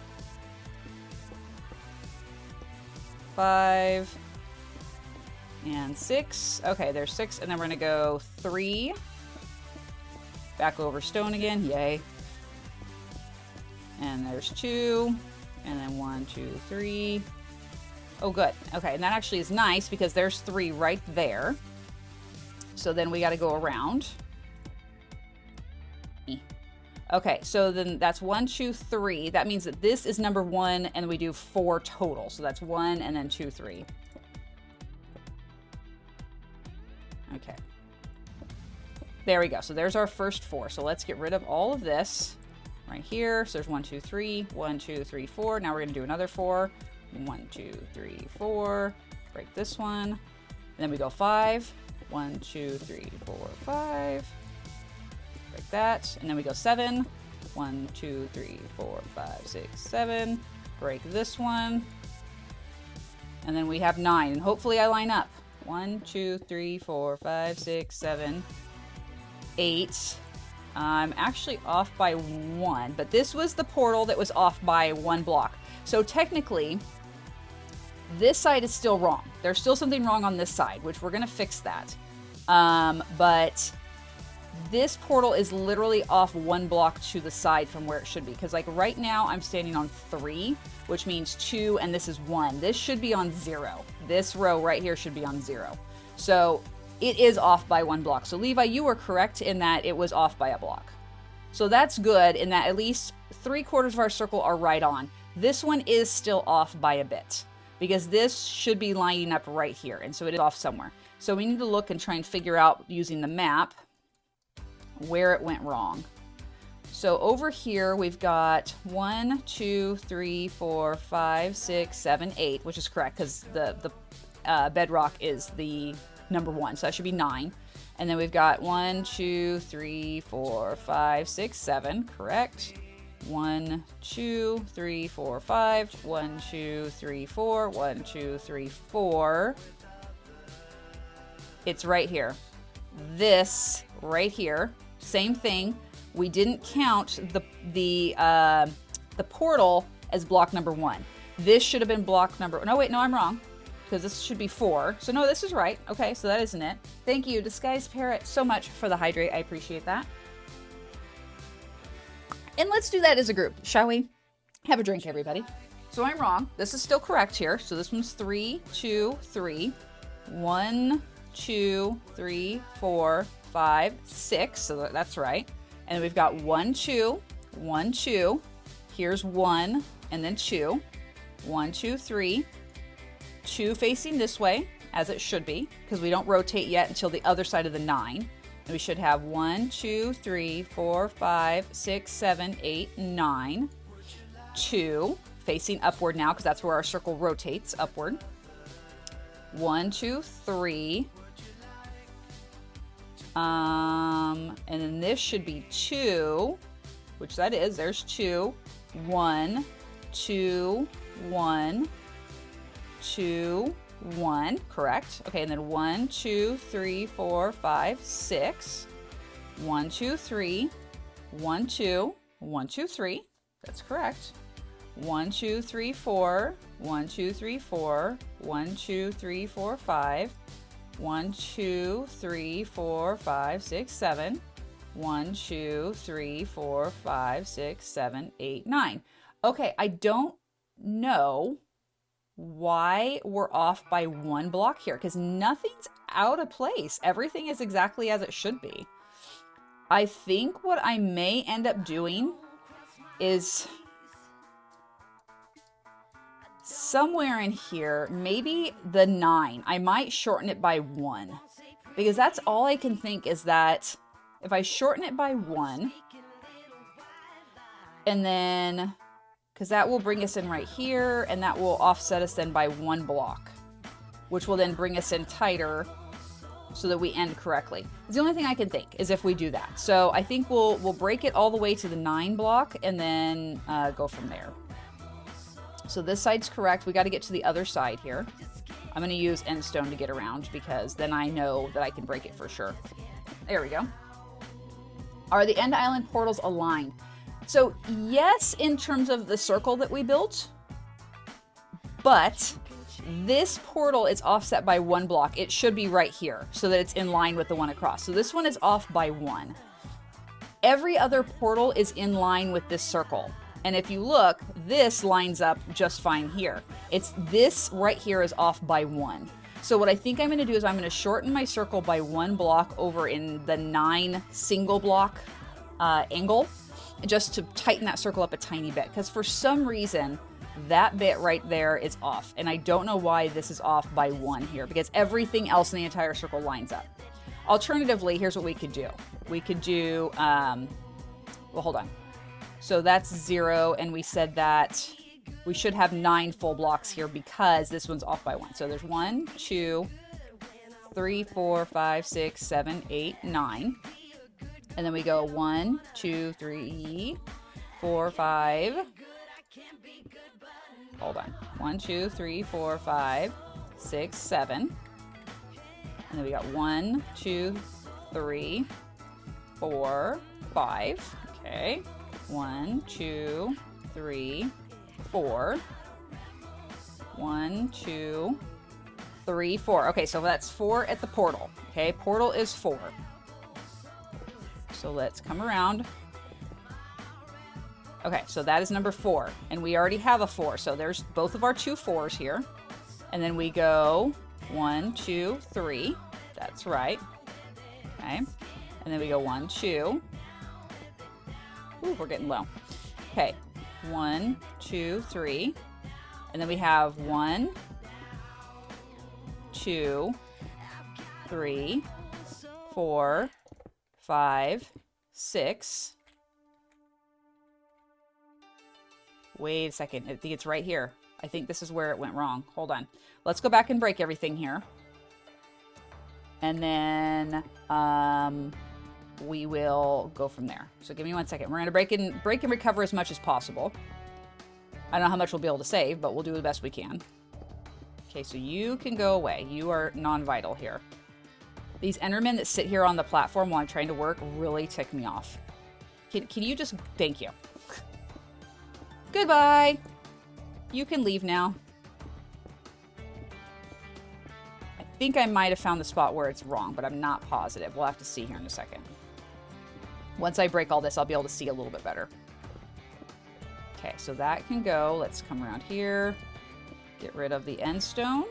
5. And 6. Okay, there's 6, and then we're gonna go 3. Back over stone again, yay. And there's 2, and then 1, 2, 3. Oh, good. Okay, and that actually is nice because there's 3 right there. So then we got to go around. Okay, so then that's 1, 2, 3. That means that this is number 1, and we do 4 total. So that's 1, and then 2, 3. Okay. There we go. So there's our first 4. So let's get rid of all of this right here. So there's 1, 2, 3, 1, 2, 3, 4. Now we're going to do another 4. 1, 2, 3, 4. Break this one. And then we go 5. 1, 2, 3, 4, 5. Break that. And then we go 7. 1, 2, 3, 4, 5, 6, 7. Break this one. And then we have 9. And hopefully I line up. 1, 2, 3, 4, 5, 6, 7, 8. I'm actually off by 1, but this was the portal that was off by 1 block. So technically, This side is still wrong. There's still something wrong on this side, which we're gonna fix that. But this portal is literally off 1 block to the side from where it should be. Because like right now I'm standing on 3, which means 2, and this is 1. This should be on 0. This row right here should be on 0. So it is off by 1 block. So Levi, you were correct in that it was off by a block. So that's good in that at least 3/4 of our circle are right on. This one is still off by a bit because this should be lining up right here. And so it is off somewhere. So we need to look and try and figure out using the map where it went wrong. So over here we've got 1, 2, 3, 4, 5, 6, 7, 8, which is correct because the bedrock is the number 1, so that should be 9. And then we've got 1, 2, 3, 4, 5, 6, 7, correct. 1, 2, 3, 4, 5, 1, 2, 3, 4, 1, 2, 3, 4. It's right here. This right here, same thing. We didn't count the portal as block number 1. This should have been block number. No, wait, no, I'm wrong. Because this should be 4. So no, this is right. Okay, so that isn't it. Thank you, Disguised Parrot, so much for the hydrate. I appreciate that. And let's do that as a group, shall we? Have a drink, everybody. So I'm wrong. This is still correct here. So this one's 3, 2, 3. 1, 2, 3, 4, 5, 6. So that's right. And then we've got 1, 2, 1, 2. Here's 1 and then 2. 1, 2, 3. 2 facing this way, as it should be, because we don't rotate yet until the other side of the 9. And we should have 1, 2, 3, 4, 5, 6, 7, 8, 9. 2 facing upward now, because that's where our circle rotates upward. 1, 2, 3. And then this should be 2, which that is. There's 2. 1, 2, 1. 2, 1, correct. Okay, and then 1, 2, 3, 4, 5, 6. 1, 2, 3. 1, 2. 1, 2, 3. That's correct. 1, 2, 3, 4. 1, 2, 3, 4. 1, 2, 3, 4, 5. 1, 2, 3, 4, 5, 6, 7. 1, 2, 3, 4, 5, 6, 7, 8, 9. Okay, I don't know why we're off by 1 block here, because nothing's out of place. Everything is exactly as it should be. I think what I may end up doing is somewhere in here, maybe the 9. I might shorten it by 1, because that's all I can think is that if I shorten it by 1, and then because that will bring us in right here, and that will offset us then by 1 block, which will then bring us in tighter so that we end correctly. It's the only thing I can think is if we do that. So I think we'll break it all the way to the 9 block and then go from there. So this side's correct. We got to get to the other side here. I'm going to use end stone to get around because then I know that I can break it for sure. There we go. Are the end island portals aligned? So yes, in terms of the circle that we built, but this portal is offset by 1 block. It should be right here so that it's in line with the one across. So this one is off by 1. Every other portal is in line with this circle. And if you look, this lines up just fine here. It's this right here is off by 1. So what I think I'm going to do is I'm going to shorten my circle by 1 block over in the 9 single block angle, just to tighten that circle up a tiny bit, because for some reason that bit right there is off, and I don't know why this is off by 1 here, because everything else in the entire circle lines up. Alternatively, here's what we could do. We could do well, hold on. So that's 0, and we said that we should have 9 full blocks here because this one's off by 1. So there's 1, 2, 3, 4, 5, 6, 7, 8, 9. And then we go 1, 2, 3, 4, 5. Hold on. 1, 2, 3, 4, 5, 6, 7. And then we got 1, 2, 3, 4, 5. Okay. 1, 2, 3, 4. 1, 2, 3, 4. Okay, so that's 4 at the portal. Okay, portal is 4. So let's come around. Okay, so that is number 4. And we already have a 4. So there's both of our 2 4s here. And then we go 1, 2, 3. That's right. Okay. And then we go 1, 2. Ooh, we're getting low. Okay. 1, 2, 3. And then we have 1, 2, 3, 4, 5, 6. Wait a second. I think it's right here. I think this is where it went wrong. Hold on. Let's go back and break everything here. And then we will go from there. So give me 1 second. We're going to break and recover as much as possible. I don't know how much we'll be able to save, but we'll do the best we can. Okay, so you can go away. You are non-vital here. These Endermen that sit here on the platform while I'm trying to work really tick me off. Can you just... Thank you. Goodbye. You can leave now. I think I might have found the spot where it's wrong, but I'm not positive. We'll have to see here in a second. Once I break all this, I'll be able to see a little bit better. Okay, so that can go. Let's come around here. Get rid of the end stone.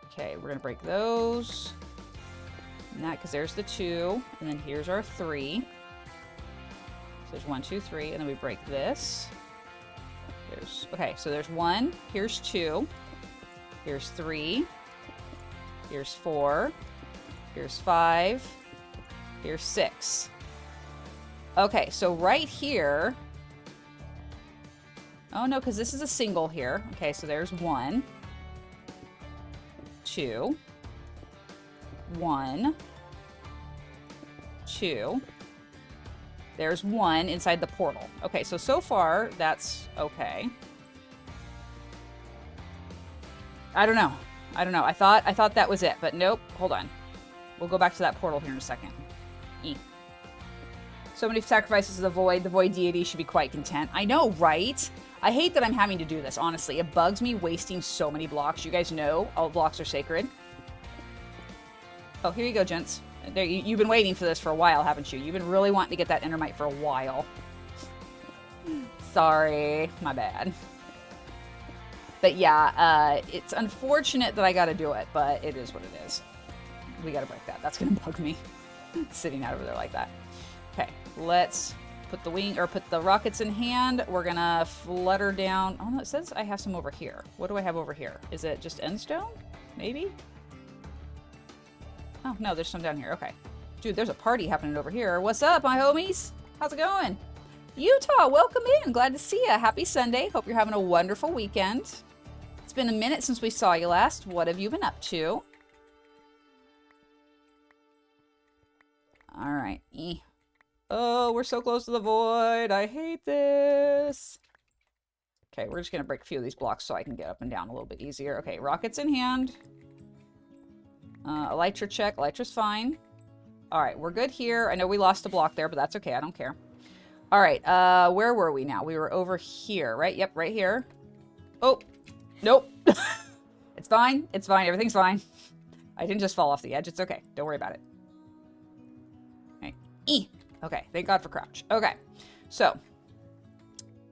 Okay, we're going to break those. And that, because there's the 2. And then here's our 3. So there's 1, 2, 3. And then we break this. Okay, so there's 1. Here's 2. Here's 3. Here's 4. Here's 5. Here's 6. Okay, so right here... Oh, no, because this is a single here. Okay, so there's 1. 2. 1. 2. There's 1 inside the portal. Okay, so far, that's okay. I don't know. I thought that was it, but nope. Hold on. We'll go back to that portal here in a second. So many sacrifices to the void. The void deity should be quite content. I know, right? I hate that I'm having to do this, honestly. It bugs me wasting so many blocks. You guys know all blocks are sacred. Oh, here you go, gents. There, you've been waiting for this for a while, haven't you? You've been really wanting to get that endermite for a while. Sorry, my bad. But yeah, it's unfortunate that I gotta do it, but it is what it is. We gotta break that. That's gonna bug me. Sitting out over there like that. Okay, let's put the rockets in hand. We're gonna flutter down. Oh no, it says I have some over here. What do I have over here? Is it just endstone? Maybe? Oh, no, there's some down here. Okay. Dude, there's a party happening over here. What's up, my homies? How's it going? Utah, welcome in. Glad to see you. Happy Sunday. Hope you're having a wonderful weekend. It's been a minute since we saw you last. What have you been up to? All right. Oh, we're so close to the void. I hate this. Okay, we're just going to break a few of these blocks so I can get up and down a little bit easier. Okay, rockets in hand. Elytra check. Elytra's fine. All right, we're good here. I know we lost a block there, but that's okay. I don't care. All right, where were we now? We were over here, right? Yep, right here. Oh, nope. It's fine. It's fine. Everything's fine. I didn't just fall off the edge. It's okay. Don't worry about it. Okay. Okay, thank God for crouch. Okay, so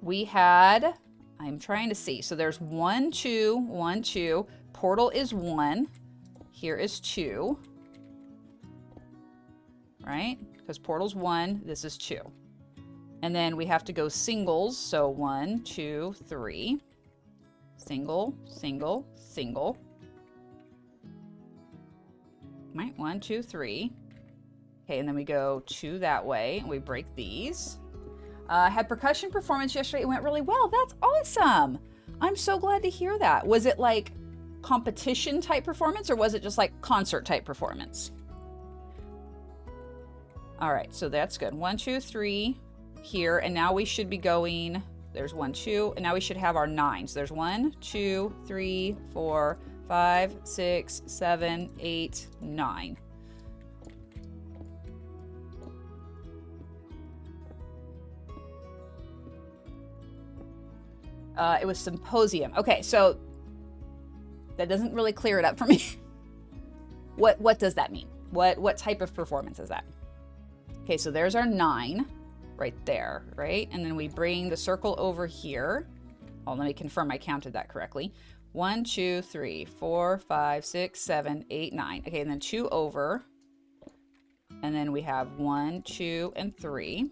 we had, I'm trying to see. So there's 1, 2, 1, 2. Portal is 1. Here is 2. Right? Because portal's 1. This is 2. And then we have to go singles. So 1, 2, 3. Single, single, single. Right? 1, 2, 3. Okay, and then we go 2 that way, and we break these. Had percussion performance yesterday. It went really well. That's awesome. I'm so glad to hear that. Was it like competition type performance, or was it just like concert type performance? All right, so that's good. 1, 2, 3 here, and now we should be going. There's 1, 2, and now we should have our 9. So there's 1, 2, 3, 4, 5, 6, 7, 8, 9. It was symposium. Okay, so that doesn't really clear it up for me. What does that mean? What type of performance is that? Okay, so there's our 9 right there, right? And then we bring the circle over here. Oh, let me confirm I counted that correctly. 1, 2, 3, 4, 5, 6, 7, 8, 9. Okay, and then 2 over. And then we have 1, 2, and 3.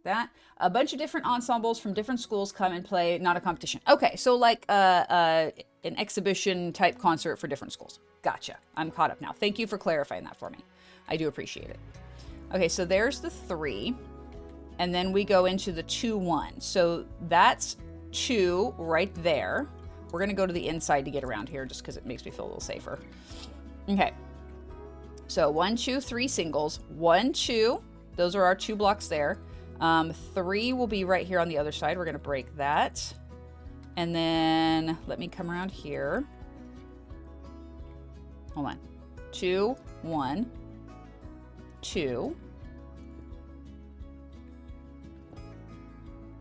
That. A bunch of different ensembles from different schools come and play, not a competition. Okay, so like an exhibition type concert for different schools. Gotcha. I'm caught up now. Thank you for clarifying that for me. I do appreciate it. Okay, so there's the 3. And then we go into the 2, 1. So that's 2 right there. We're going to go to the inside to get around here just because it makes me feel a little safer. Okay. So 1, 2, 3 singles. 1, 2. Those are our 2 blocks there. 3 will be right here on the other side. We're going to break that. And then let me come around here. Hold on. 2, 1, 2,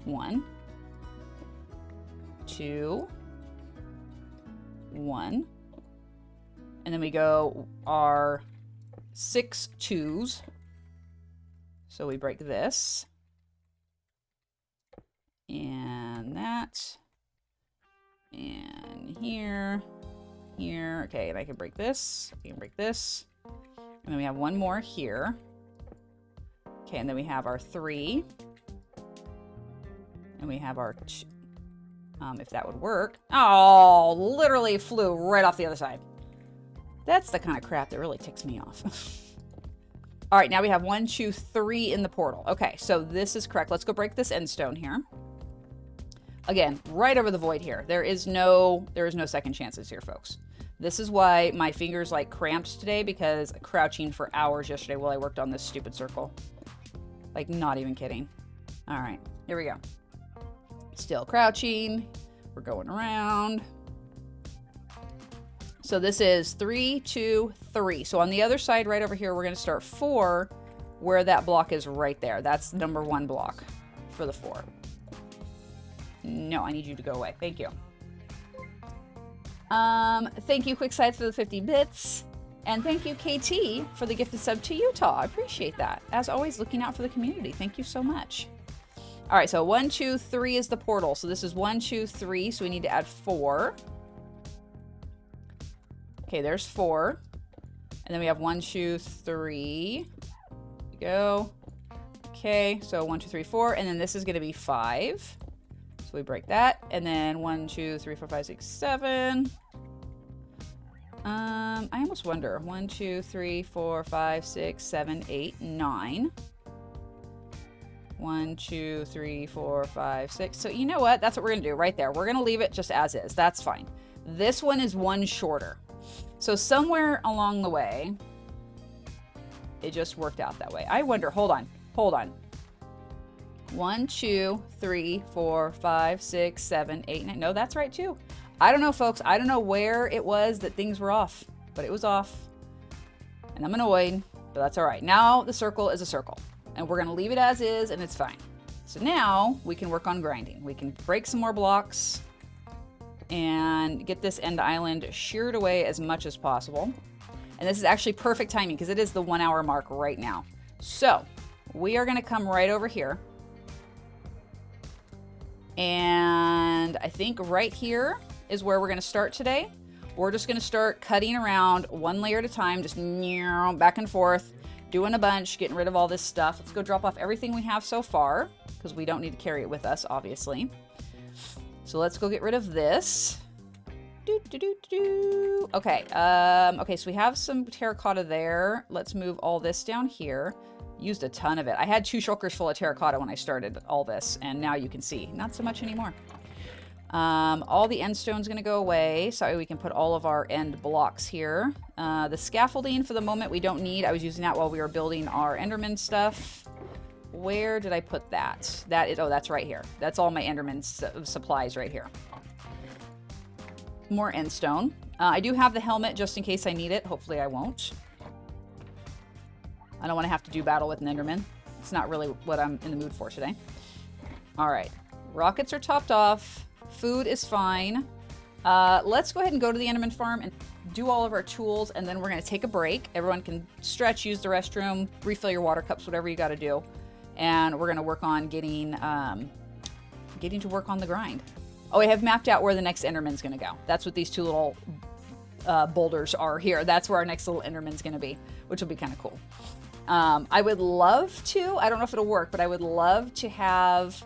1, 2, 1. And then we go our 6 2s. So we break this. And that. And here. Here. Okay, and I can break this. I can break this. And then we have one more here. Okay, and then we have our 3. And we have our, if that would work. Oh, literally flew right off the other side. That's the kind of crap that really ticks me off. All right, now we have 1, 2, 3 in the portal. Okay, so this is correct. Let's go break this end stone here. Again, right over the void here. There is no second chances here, folks. This is why my fingers like cramped today, because crouching for hours yesterday while I worked on this stupid circle. Like, not even kidding. All right, here we go. Still crouching. We're going around. So this is 3, 2, 3. So on the other side, right over here, we're going to start 4, where that block is right there. That's number 1 block for the 4. No, I need you to go away. Thank you. Thank you, QuickSight, for the 50 bits. And thank you, KT, for the gifted sub to Utah. I appreciate that. As always, looking out for the community. Thank you so much. All right, so 1, 2, 3 is the portal. So this is 1, 2, 3. So we need to add 4. Okay, there's 4. And then we have 1, 2, 3. There we go. Okay, so 1, 2, 3, 4. And then this is going to be 5. So we break that. And then 1, 2, 3, 4, 5, 6, 7. I almost wonder. 1, 2, 3, 4, 5, 6, 7, 8, 9. 1, 2, 3, 4, 5, 6. So you know what? That's what we're going to do right there. We're going to leave it just as is. That's fine. This one is 1 shorter. So somewhere along the way, it just worked out that way. I wonder, hold on. 1, 2, 3, 4, 5, 6, 7, 8, 9. No, that's right too. I don't know, folks. I don't know where it was that things were off, but it was off. And I'm annoyed, but that's all right. Now the circle is a circle, and we're going to leave it as is, and it's fine. So now we can work on grinding. We can break some more blocks and get this end island sheared away as much as possible. And this is actually perfect timing because it is the 1 hour mark right now. So we are going to come right over here. And I think right here is where we're going to start today. We're just going to start cutting around 1 layer at a time, just back and forth, doing a bunch, getting rid of all this stuff. Let's go drop off everything we have so far because we don't need to carry it with us, obviously. So let's go get rid of this. Okay, okay, so we have some terracotta there. Let's move all this down here. Used a ton of it. I had 2 shulkers full of terracotta when I started all this, and now you can see, not so much anymore. All the end stone's gonna go away, so we can put all of our end blocks here. The scaffolding for the moment we don't need. I was using that while we were building our Enderman stuff. Where did I put that? That is, oh, that's right here. That's all my Enderman supplies right here. More end stone. I do have the helmet just in case I need it. Hopefully I won't. I don't want to have to do battle with an Enderman. It's not really what I'm in the mood for today. All right. Rockets are topped off. Food is fine. Let's go ahead and go to the Enderman farm and do all of our tools, and then we're going to take a break. Everyone can stretch, use the restroom, refill your water cups, whatever you got to do. And we're going to work on getting to work on the grind. Oh, I have mapped out where the next Enderman's going to go. That's what these two little boulders are here. That's where our next little Enderman's going to be, which will be kind of cool. I would love to, I don't know if it'll work, but I would love to have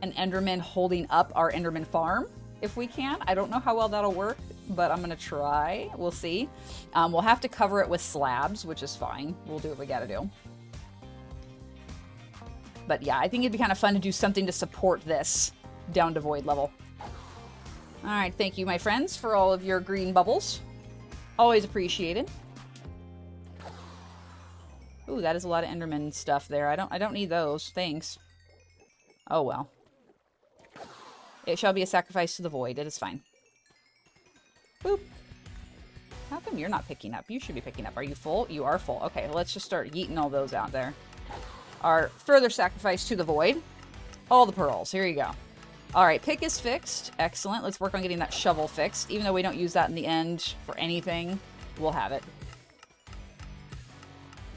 an Enderman holding up our Enderman farm if we can. I don't know how well that'll work, but I'm going to try. We'll see. We'll have to cover it with slabs, which is fine. We'll do what we got to do. But yeah, I think it'd be kind of fun to do something to support this down to void level. All right, thank you, my friends, for all of your green bubbles. Always appreciated. Ooh, that is a lot of Enderman stuff there. I don't need those. Thanks. Oh well. It shall be a sacrifice to the void. It is fine. Boop. How come you're not picking up? You should be picking up. Are you full? You are full. Okay, let's just start yeeting all those out there. Our further sacrifice to the void. All the pearls. Here you go. All right, pick is fixed. Excellent. Let's work on getting that shovel fixed. Even though we don't use that in the end for anything, we'll have it.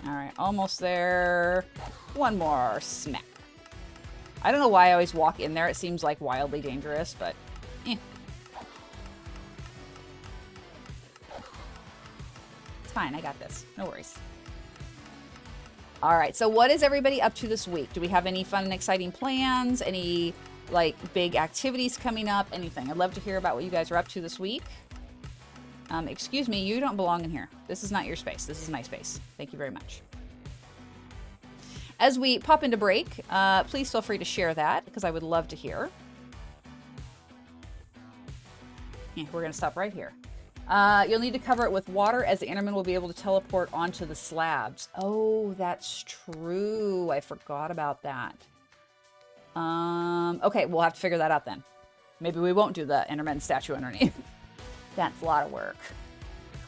All right, almost there. One more smack. I don't know why I always walk in there. It seems like wildly dangerous, but eh. It's fine. I got this. No worries. All right, so what is everybody up to this week? Do we have any fun and exciting plans? Any, like, big activities coming up? Anything? I'd love to hear about what you guys are up to this week. Excuse me, you don't belong in here. This is not your space. This is my space. Thank you very much. As we pop into break, please feel free to share that, because I would love to hear. Yeah, we're going to stop right here. You'll need to cover it with water, as the Enderman will be able to teleport onto the slabs. Oh, that's true. I forgot about that. Okay, we'll have to figure that out then. Maybe we won't do the Enderman statue underneath. That's a lot of work.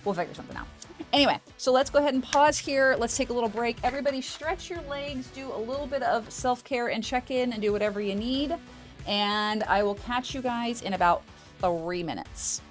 We'll figure something out. Anyway, so let's go ahead and pause here. Let's take a little break. Everybody stretch your legs, do a little bit of self-care and check in and do whatever you need. And I will catch you guys in about 3 minutes.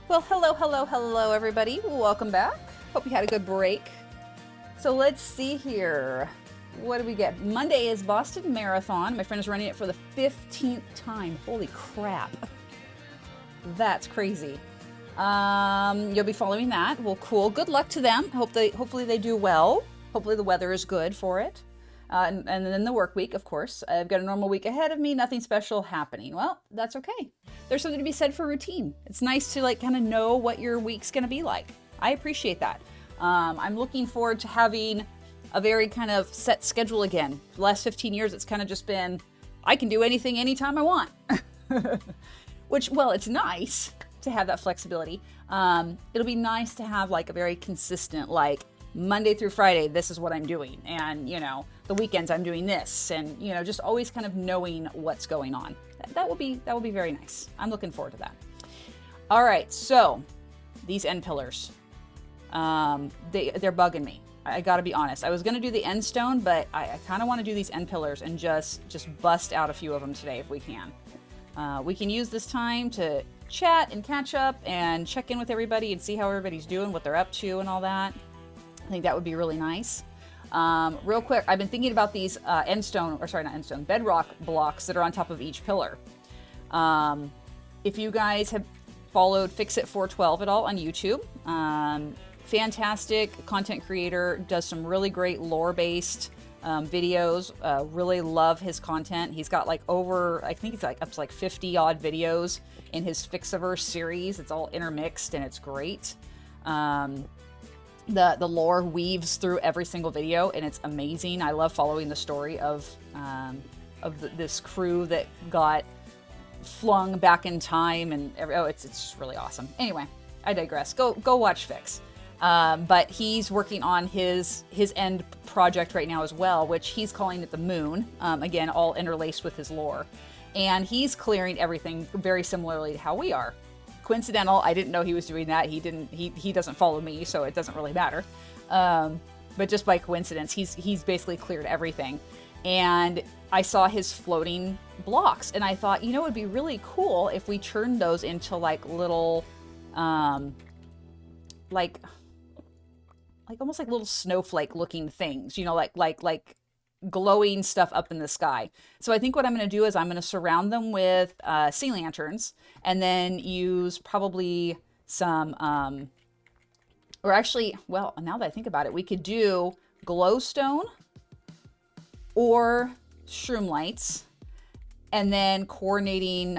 Well, hello, hello, hello, everybody. Welcome back. Hope you had a good break. So let's see here. What do we get? Monday is Boston Marathon. My friend is running it for the 15th time. Holy crap. That's crazy. You'll be following that. Well, cool. Good luck to them. Hopefully they do well. Hopefully the weather is good for it. And then the work week, of course. I've got a normal week ahead of me. Nothing special happening. Well, that's okay. There's something to be said for routine. It's nice to kind of know what your week's going to be like. I appreciate that. I'm looking forward to having a very kind of set schedule again. The last 15 years, it's kind of just been, I can do anything anytime I want. Which, well, it's nice to have that flexibility. It'll be nice to have a very consistent, Monday through Friday, this is what I'm doing. And, the weekends I'm doing this. And, just always kind of knowing what's going on. That will be very nice. I'm looking forward to that. All right, so these end pillars, they're bugging me. I gotta be honest. I was gonna do the end stone, but I kind of want to do these end pillars and just bust out a few of them today if we can. We can use this time to chat and catch up and check in with everybody and see how everybody's doing, what they're up to and all that. I think that would be really nice. Real quick, I've been thinking about these bedrock blocks that are on top of each pillar. If you guys have followed Fixit412 at all on YouTube, fantastic content creator, does some really great lore-based videos. Really love his content. He's got over, I think it's up to 50 odd videos in his Fixiverse series. It's all intermixed and it's great. The lore weaves through every single video and it's amazing. I love following the story of this crew that got flung back in time and it's just really awesome. Anyway, I digress. Go watch Fix. But he's working on his end project right now as well, which he's calling it the Moon. Again, all interlaced with his lore. And he's clearing everything very similarly to how we are. Coincidental, I didn't know he was doing that. He doesn't follow me, so it doesn't really matter. But just by coincidence, he's basically cleared everything. And I saw his floating blocks, and I thought, it would be really cool if we turned those into little, almost like little snowflake looking things, like glowing stuff up in the sky. So I think what I'm going to do is I'm going to surround them with sea lanterns and then use probably some, or actually, well, now that I think about it, we could do glowstone or shroom lights and then coordinating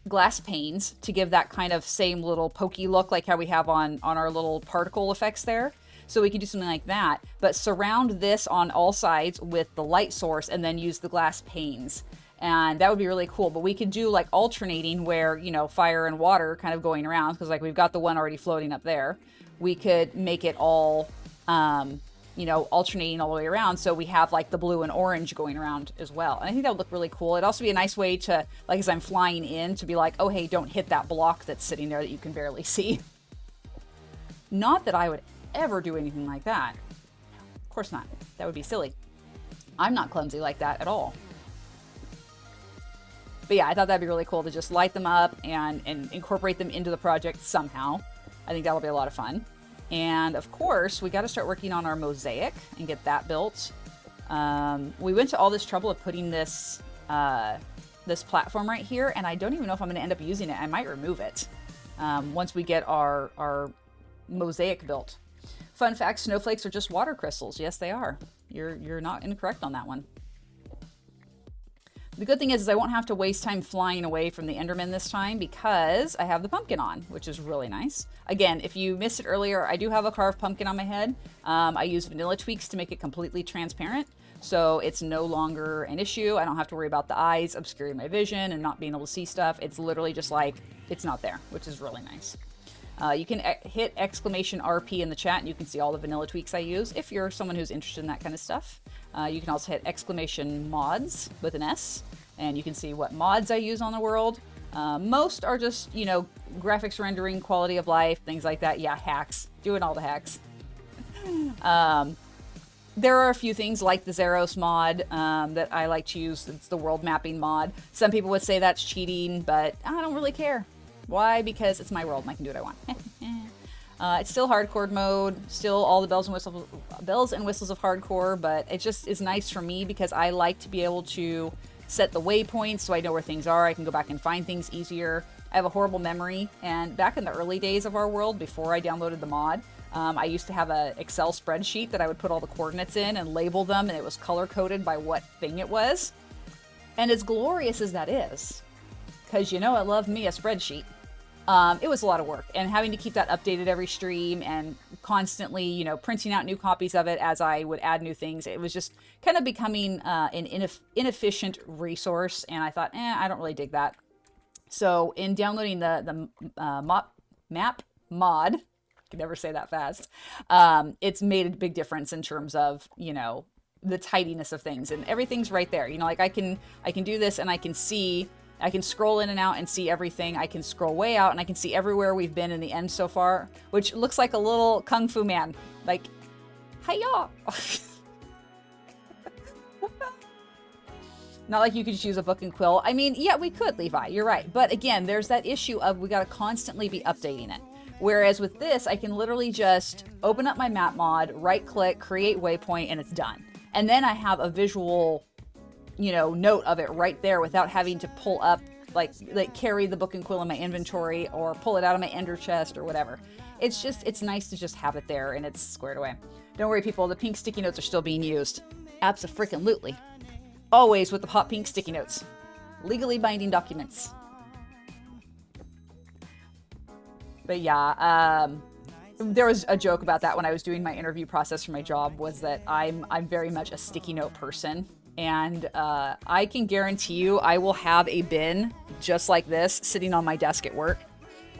glass panes to give that kind of same little pokey look like how we have on our little particle effects there. So we could do something like that, but surround this on all sides with the light source and then use the glass panes. And that would be really cool. But we could do alternating where, fire and water kind of going around because we've got the one already floating up there. We could make it all, alternating all the way around. So we have the blue and orange going around as well. And I think that would look really cool. It'd also be a nice way to, as I'm flying in, to be oh, hey, don't hit that block that's sitting there that you can barely see. Not that I would ever do anything like that. Of course not. That would be silly. I'm not clumsy like that at all. But yeah, I thought that'd be really cool to just light them up and incorporate them into the project somehow. I think that'll be a lot of fun. And of course, we got to start working on our mosaic and get that built. We went to all this trouble of putting this platform right here, and I don't even know if I'm going to end up using it. I might remove it once we get our mosaic built. Fun fact, snowflakes are just water crystals. Yes, they are. You're not incorrect on that one. The good thing is I won't have to waste time flying away from the Enderman this time because I have the pumpkin on, which is really nice. Again, if you missed it earlier, I do have a carved pumpkin on my head. I use vanilla tweaks to make it completely transparent, so it's no longer an issue. I don't have to worry about the eyes obscuring my vision and not being able to see stuff. It's literally just it's not there, which is really nice. You can hit exclamation RP in the chat and you can see all the vanilla tweaks I use if you're someone who's interested in that kind of stuff. You can also hit exclamation mods with an S and you can see what mods I use on the world. Most are just, graphics rendering, quality of life, things like that. Yeah, hacks. Doing all the hacks. There are a few things like the Zeros mod that I like to use. It's the world mapping mod. Some people would say that's cheating, but I don't really care. Why? Because it's my world and I can do what I want. It's still hardcore mode, still all the bells and whistles of hardcore, but it just is nice for me because I like to be able to set the waypoints so I know where things are. I can go back and find things easier. I have a horrible memory, and back in the early days of our world, before I downloaded the mod, I used to have an Excel spreadsheet that I would put all the coordinates in and label them, and it was color-coded by what thing it was. And as glorious as that is, because you know I love me a spreadsheet, it was a lot of work, and having to keep that updated every stream and constantly, you know, printing out new copies of it as I would add new things. It was just kind of becoming an inefficient resource, and I thought, I don't really dig that. So in downloading the map mod, I can never say that fast, it's made a big difference in terms of, you know, the tidiness of things, and everything's right there. You know, like I can do this, and I can scroll in and out and see everything. I can scroll way out and I can see everywhere we've been in the end so far, which looks like a little Kung Fu man. Like, hiya! Not like you could just use a book and quill. I mean, yeah, we could, Levi, you're right. But again, there's that issue of we gotta constantly be updating it. Whereas with this, I can literally just open up my map mod, right click, create waypoint, and it's done. And then I have a visual, you know, note of it right there without having to pull up, like carry the book and quill in my inventory or pull it out of my ender chest or whatever. It's nice to just have it there and it's squared away. Don't worry, people, the pink sticky notes are still being used. Abso-freaking-lutely. Always with the hot pink sticky notes. Legally binding documents. But yeah, there was a joke about that when I was doing my interview process for my job, was that I'm very much a sticky note person. And I can guarantee you I will have a bin just like this sitting on my desk at work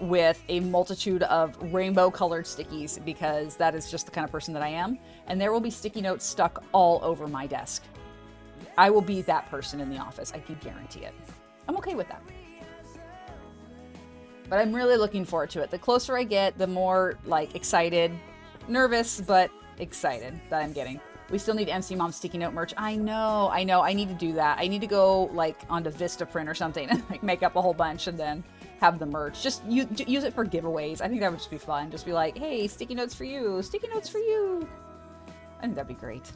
with a multitude of rainbow colored stickies, because that is just the kind of person that I am. And there will be sticky notes stuck all over my desk. I will be that person in the office. I can guarantee it. I'm okay with that. But I'm really looking forward to it. The closer I get, the more like excited, nervous, but excited that I'm getting. We still need MC Mom sticky note merch. I know. I need to do that. I need to go like onto Vistaprint or something and like make up a whole bunch and then have the merch. Just use it for giveaways. I think that would just be fun. Just be like, hey, sticky notes for you. Sticky notes for you. I think that'd be great.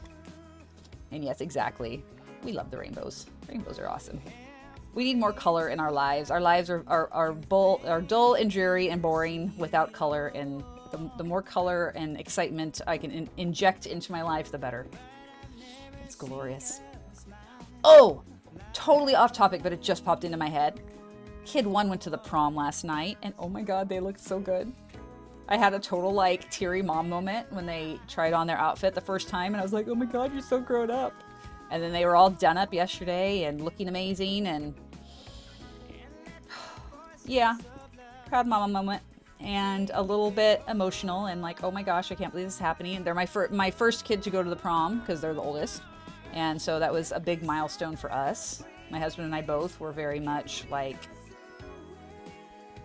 And yes, exactly. We love the rainbows. Rainbows are awesome. We need more color in our lives. Our lives are dull and dreary and boring without color, and the more color and excitement I can inject into my life, the better. It's glorious. Oh, totally off topic, but it just popped into my head. Kid 1 went to the prom last night, and oh my god, they looked so good. I had a total like teary mom moment when they tried on their outfit the first time, and I was like, oh my god, you're so grown up. And then they were all done up yesterday and looking amazing, and yeah, proud mama moment, and a little bit emotional and like, oh my gosh, I can't believe this is happening. And they're my first kid to go to the prom because they're the oldest, and so that was a big milestone for us. My husband and I both were very much like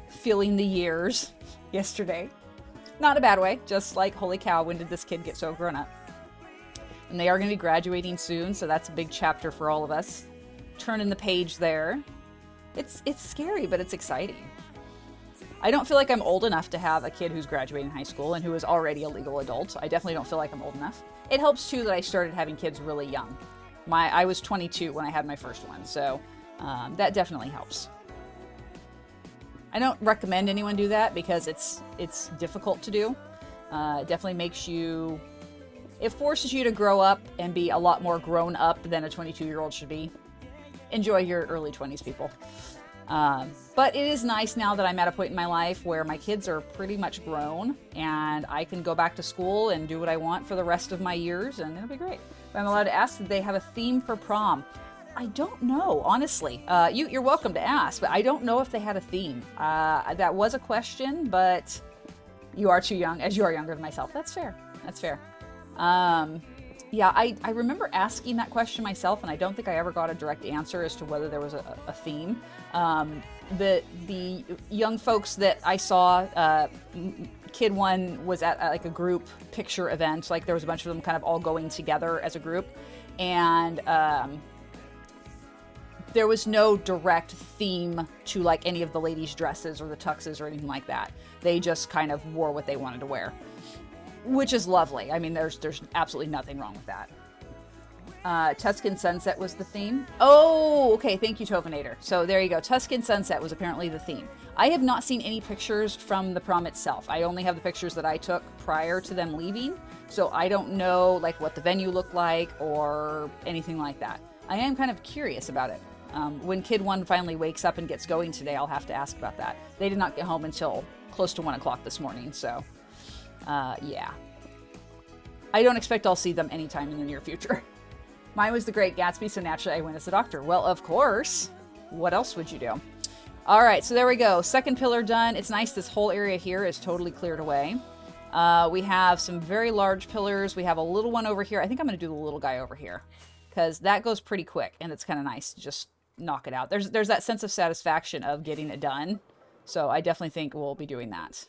feeling the years yesterday. Not a bad way, just like, holy cow, when did this kid get so grown up? And they are going to be graduating soon, so that's a big chapter for all of us. Turning the page there. It's scary, but it's exciting. I don't feel like I'm old enough to have a kid who's graduating high school and who is already a legal adult. I definitely don't feel like I'm old enough. It helps, too, that I started having kids really young. I was 22 when I had my first one, so that definitely helps. I don't recommend anyone do that because it's difficult to do. It definitely makes you... It forces you to grow up and be a lot more grown up than a 22-year-old should be. Enjoy your early 20s, people. But it is nice now that I'm at a point in my life where my kids are pretty much grown and I can go back to school and do what I want for the rest of my years, and it'll be great. But I'm allowed to ask, did they have a theme for prom? I don't know, honestly. You're welcome to ask, but I don't know if they had a theme. That was a question, but you are too young, as you are younger than myself. That's fair. That's fair. Yeah, I remember asking that question myself, and I don't think I ever got a direct answer as to whether there was a theme. The young folks that I saw, Kid 1 was at like a group picture event. Like there was a bunch of them kind of all going together as a group, and there was no direct theme to like any of the ladies' dresses or the tuxes or anything like that. They just kind of wore what they wanted to wear, which is lovely. I mean, there's absolutely nothing wrong with that. Tuscan Sunset was the theme. Oh, okay. Thank you, Tofinator. So there you go. Tuscan Sunset was apparently the theme. I have not seen any pictures from the prom itself. I only have the pictures that I took prior to them leaving. So I don't know like what the venue looked like or anything like that. I am kind of curious about it. When Kid 1 finally wakes up and gets going today, I'll have to ask about that. They did not get home until close to 1 o'clock this morning. So yeah. I don't expect I'll see them anytime in the near future. Mine was The Great Gatsby, so naturally I went as the doctor. Well, of course. What else would you do? All right, so there we go. Second pillar done. It's nice this whole area here is totally cleared away. We have some very large pillars. We have a little one over here. I think I'm going to do the little guy over here because that goes pretty quick, and it's kind of nice to just knock it out. There's that sense of satisfaction of getting it done, so I definitely think we'll be doing that.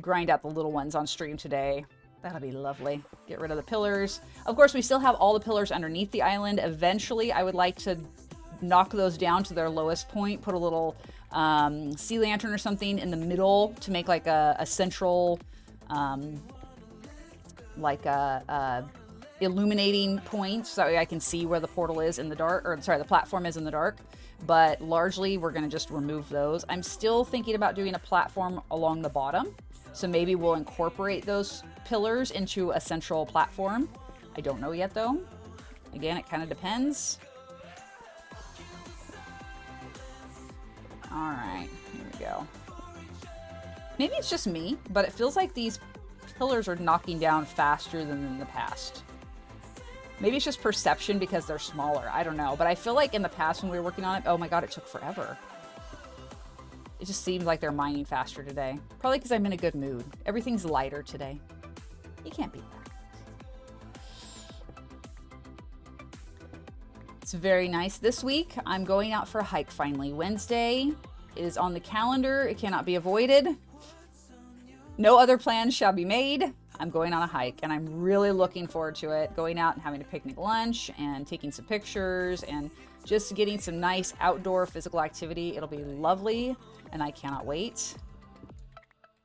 Grind out the little ones on stream today. That'll be lovely. Get rid of the pillars. Of course, we still have all the pillars underneath the island. Eventually, I would like to knock those down to their lowest point, put a little sea lantern or something in the middle to make like a central, like a illuminating point so I can see where the portal is in the dark, or sorry, the platform is in the dark. But largely, we're going to just remove those. I'm still thinking about doing a platform along the bottom. So maybe we'll incorporate those pillars into a central platform. I don't know yet, though. Again, it kind of depends. All right, here we go. Maybe it's just me, but it feels like these pillars are knocking down faster than in the past. Maybe it's just perception because they're smaller. I don't know. But I feel like in the past when we were working on it, oh my God, it took forever. It just seems like they're mining faster today. Probably because I'm in a good mood. Everything's lighter today. You can't beat that. It's very nice. This week, I'm going out for a hike finally. Wednesday is on the calendar. It cannot be avoided. No other plans shall be made. I'm going on a hike, and I'm really looking forward to it. Going out and having a picnic lunch and taking some pictures and just getting some nice outdoor physical activity. It'll be lovely, and I cannot wait.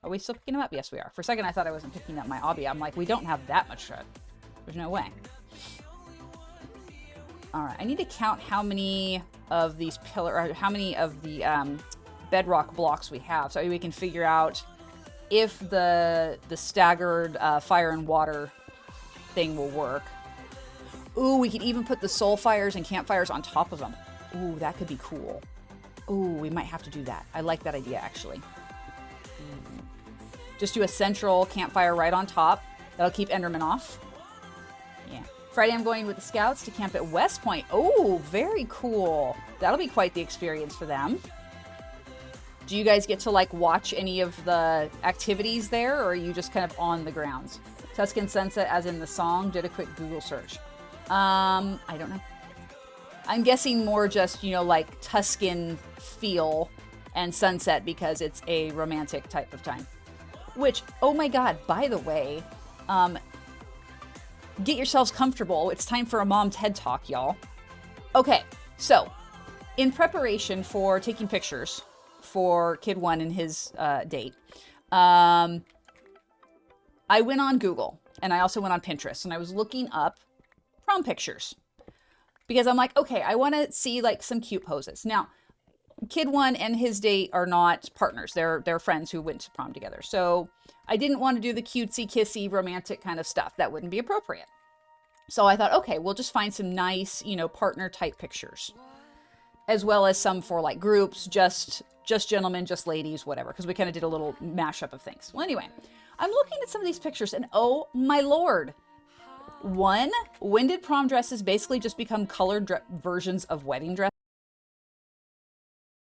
Are we still picking them up? Yes, we are. For a second, I thought I wasn't picking up my obby. I'm like, we don't have that much shred. There's no way. All right, I need to count how many of these or how many of the bedrock blocks we have, so we can figure out if the staggered fire and water thing will work. Ooh, we could even put the soul fires and campfires on top of them. Ooh, that could be cool. Ooh, we might have to do that. I like that idea, actually. Just do a central campfire right on top. That'll keep Enderman off. Yeah. Friday, I'm going with the scouts to camp at West Point. Oh, very cool. That'll be quite the experience for them. Do you guys get to like watch any of the activities there, or are you just kind of on the grounds? Tuscan Sunset, as in the song, did a quick Google search. I don't know. I'm guessing more just, you know, like Tuscan feel and sunset because it's a romantic type of time. Which, oh my God, by the way, get yourselves comfortable. It's time for a mom TED Talk, y'all. Okay, so in preparation for taking pictures for Kid 1 and his date, I went on Google and I also went on Pinterest and I was looking up prom pictures because I'm like, okay, I want to see like some cute poses. Now, Kid 1 and his date are not partners. They're friends who went to prom together. So I didn't want to do the cutesy, kissy, romantic kind of stuff. That wouldn't be appropriate. So I thought, okay, we'll just find some nice, you know, partner type pictures, as well as some for like groups, just gentlemen, just ladies, whatever, because we kind of did a little mashup of things. Well, anyway, I'm looking at some of these pictures and oh my Lord. One, when did prom dresses basically just become colored versions of wedding dresses?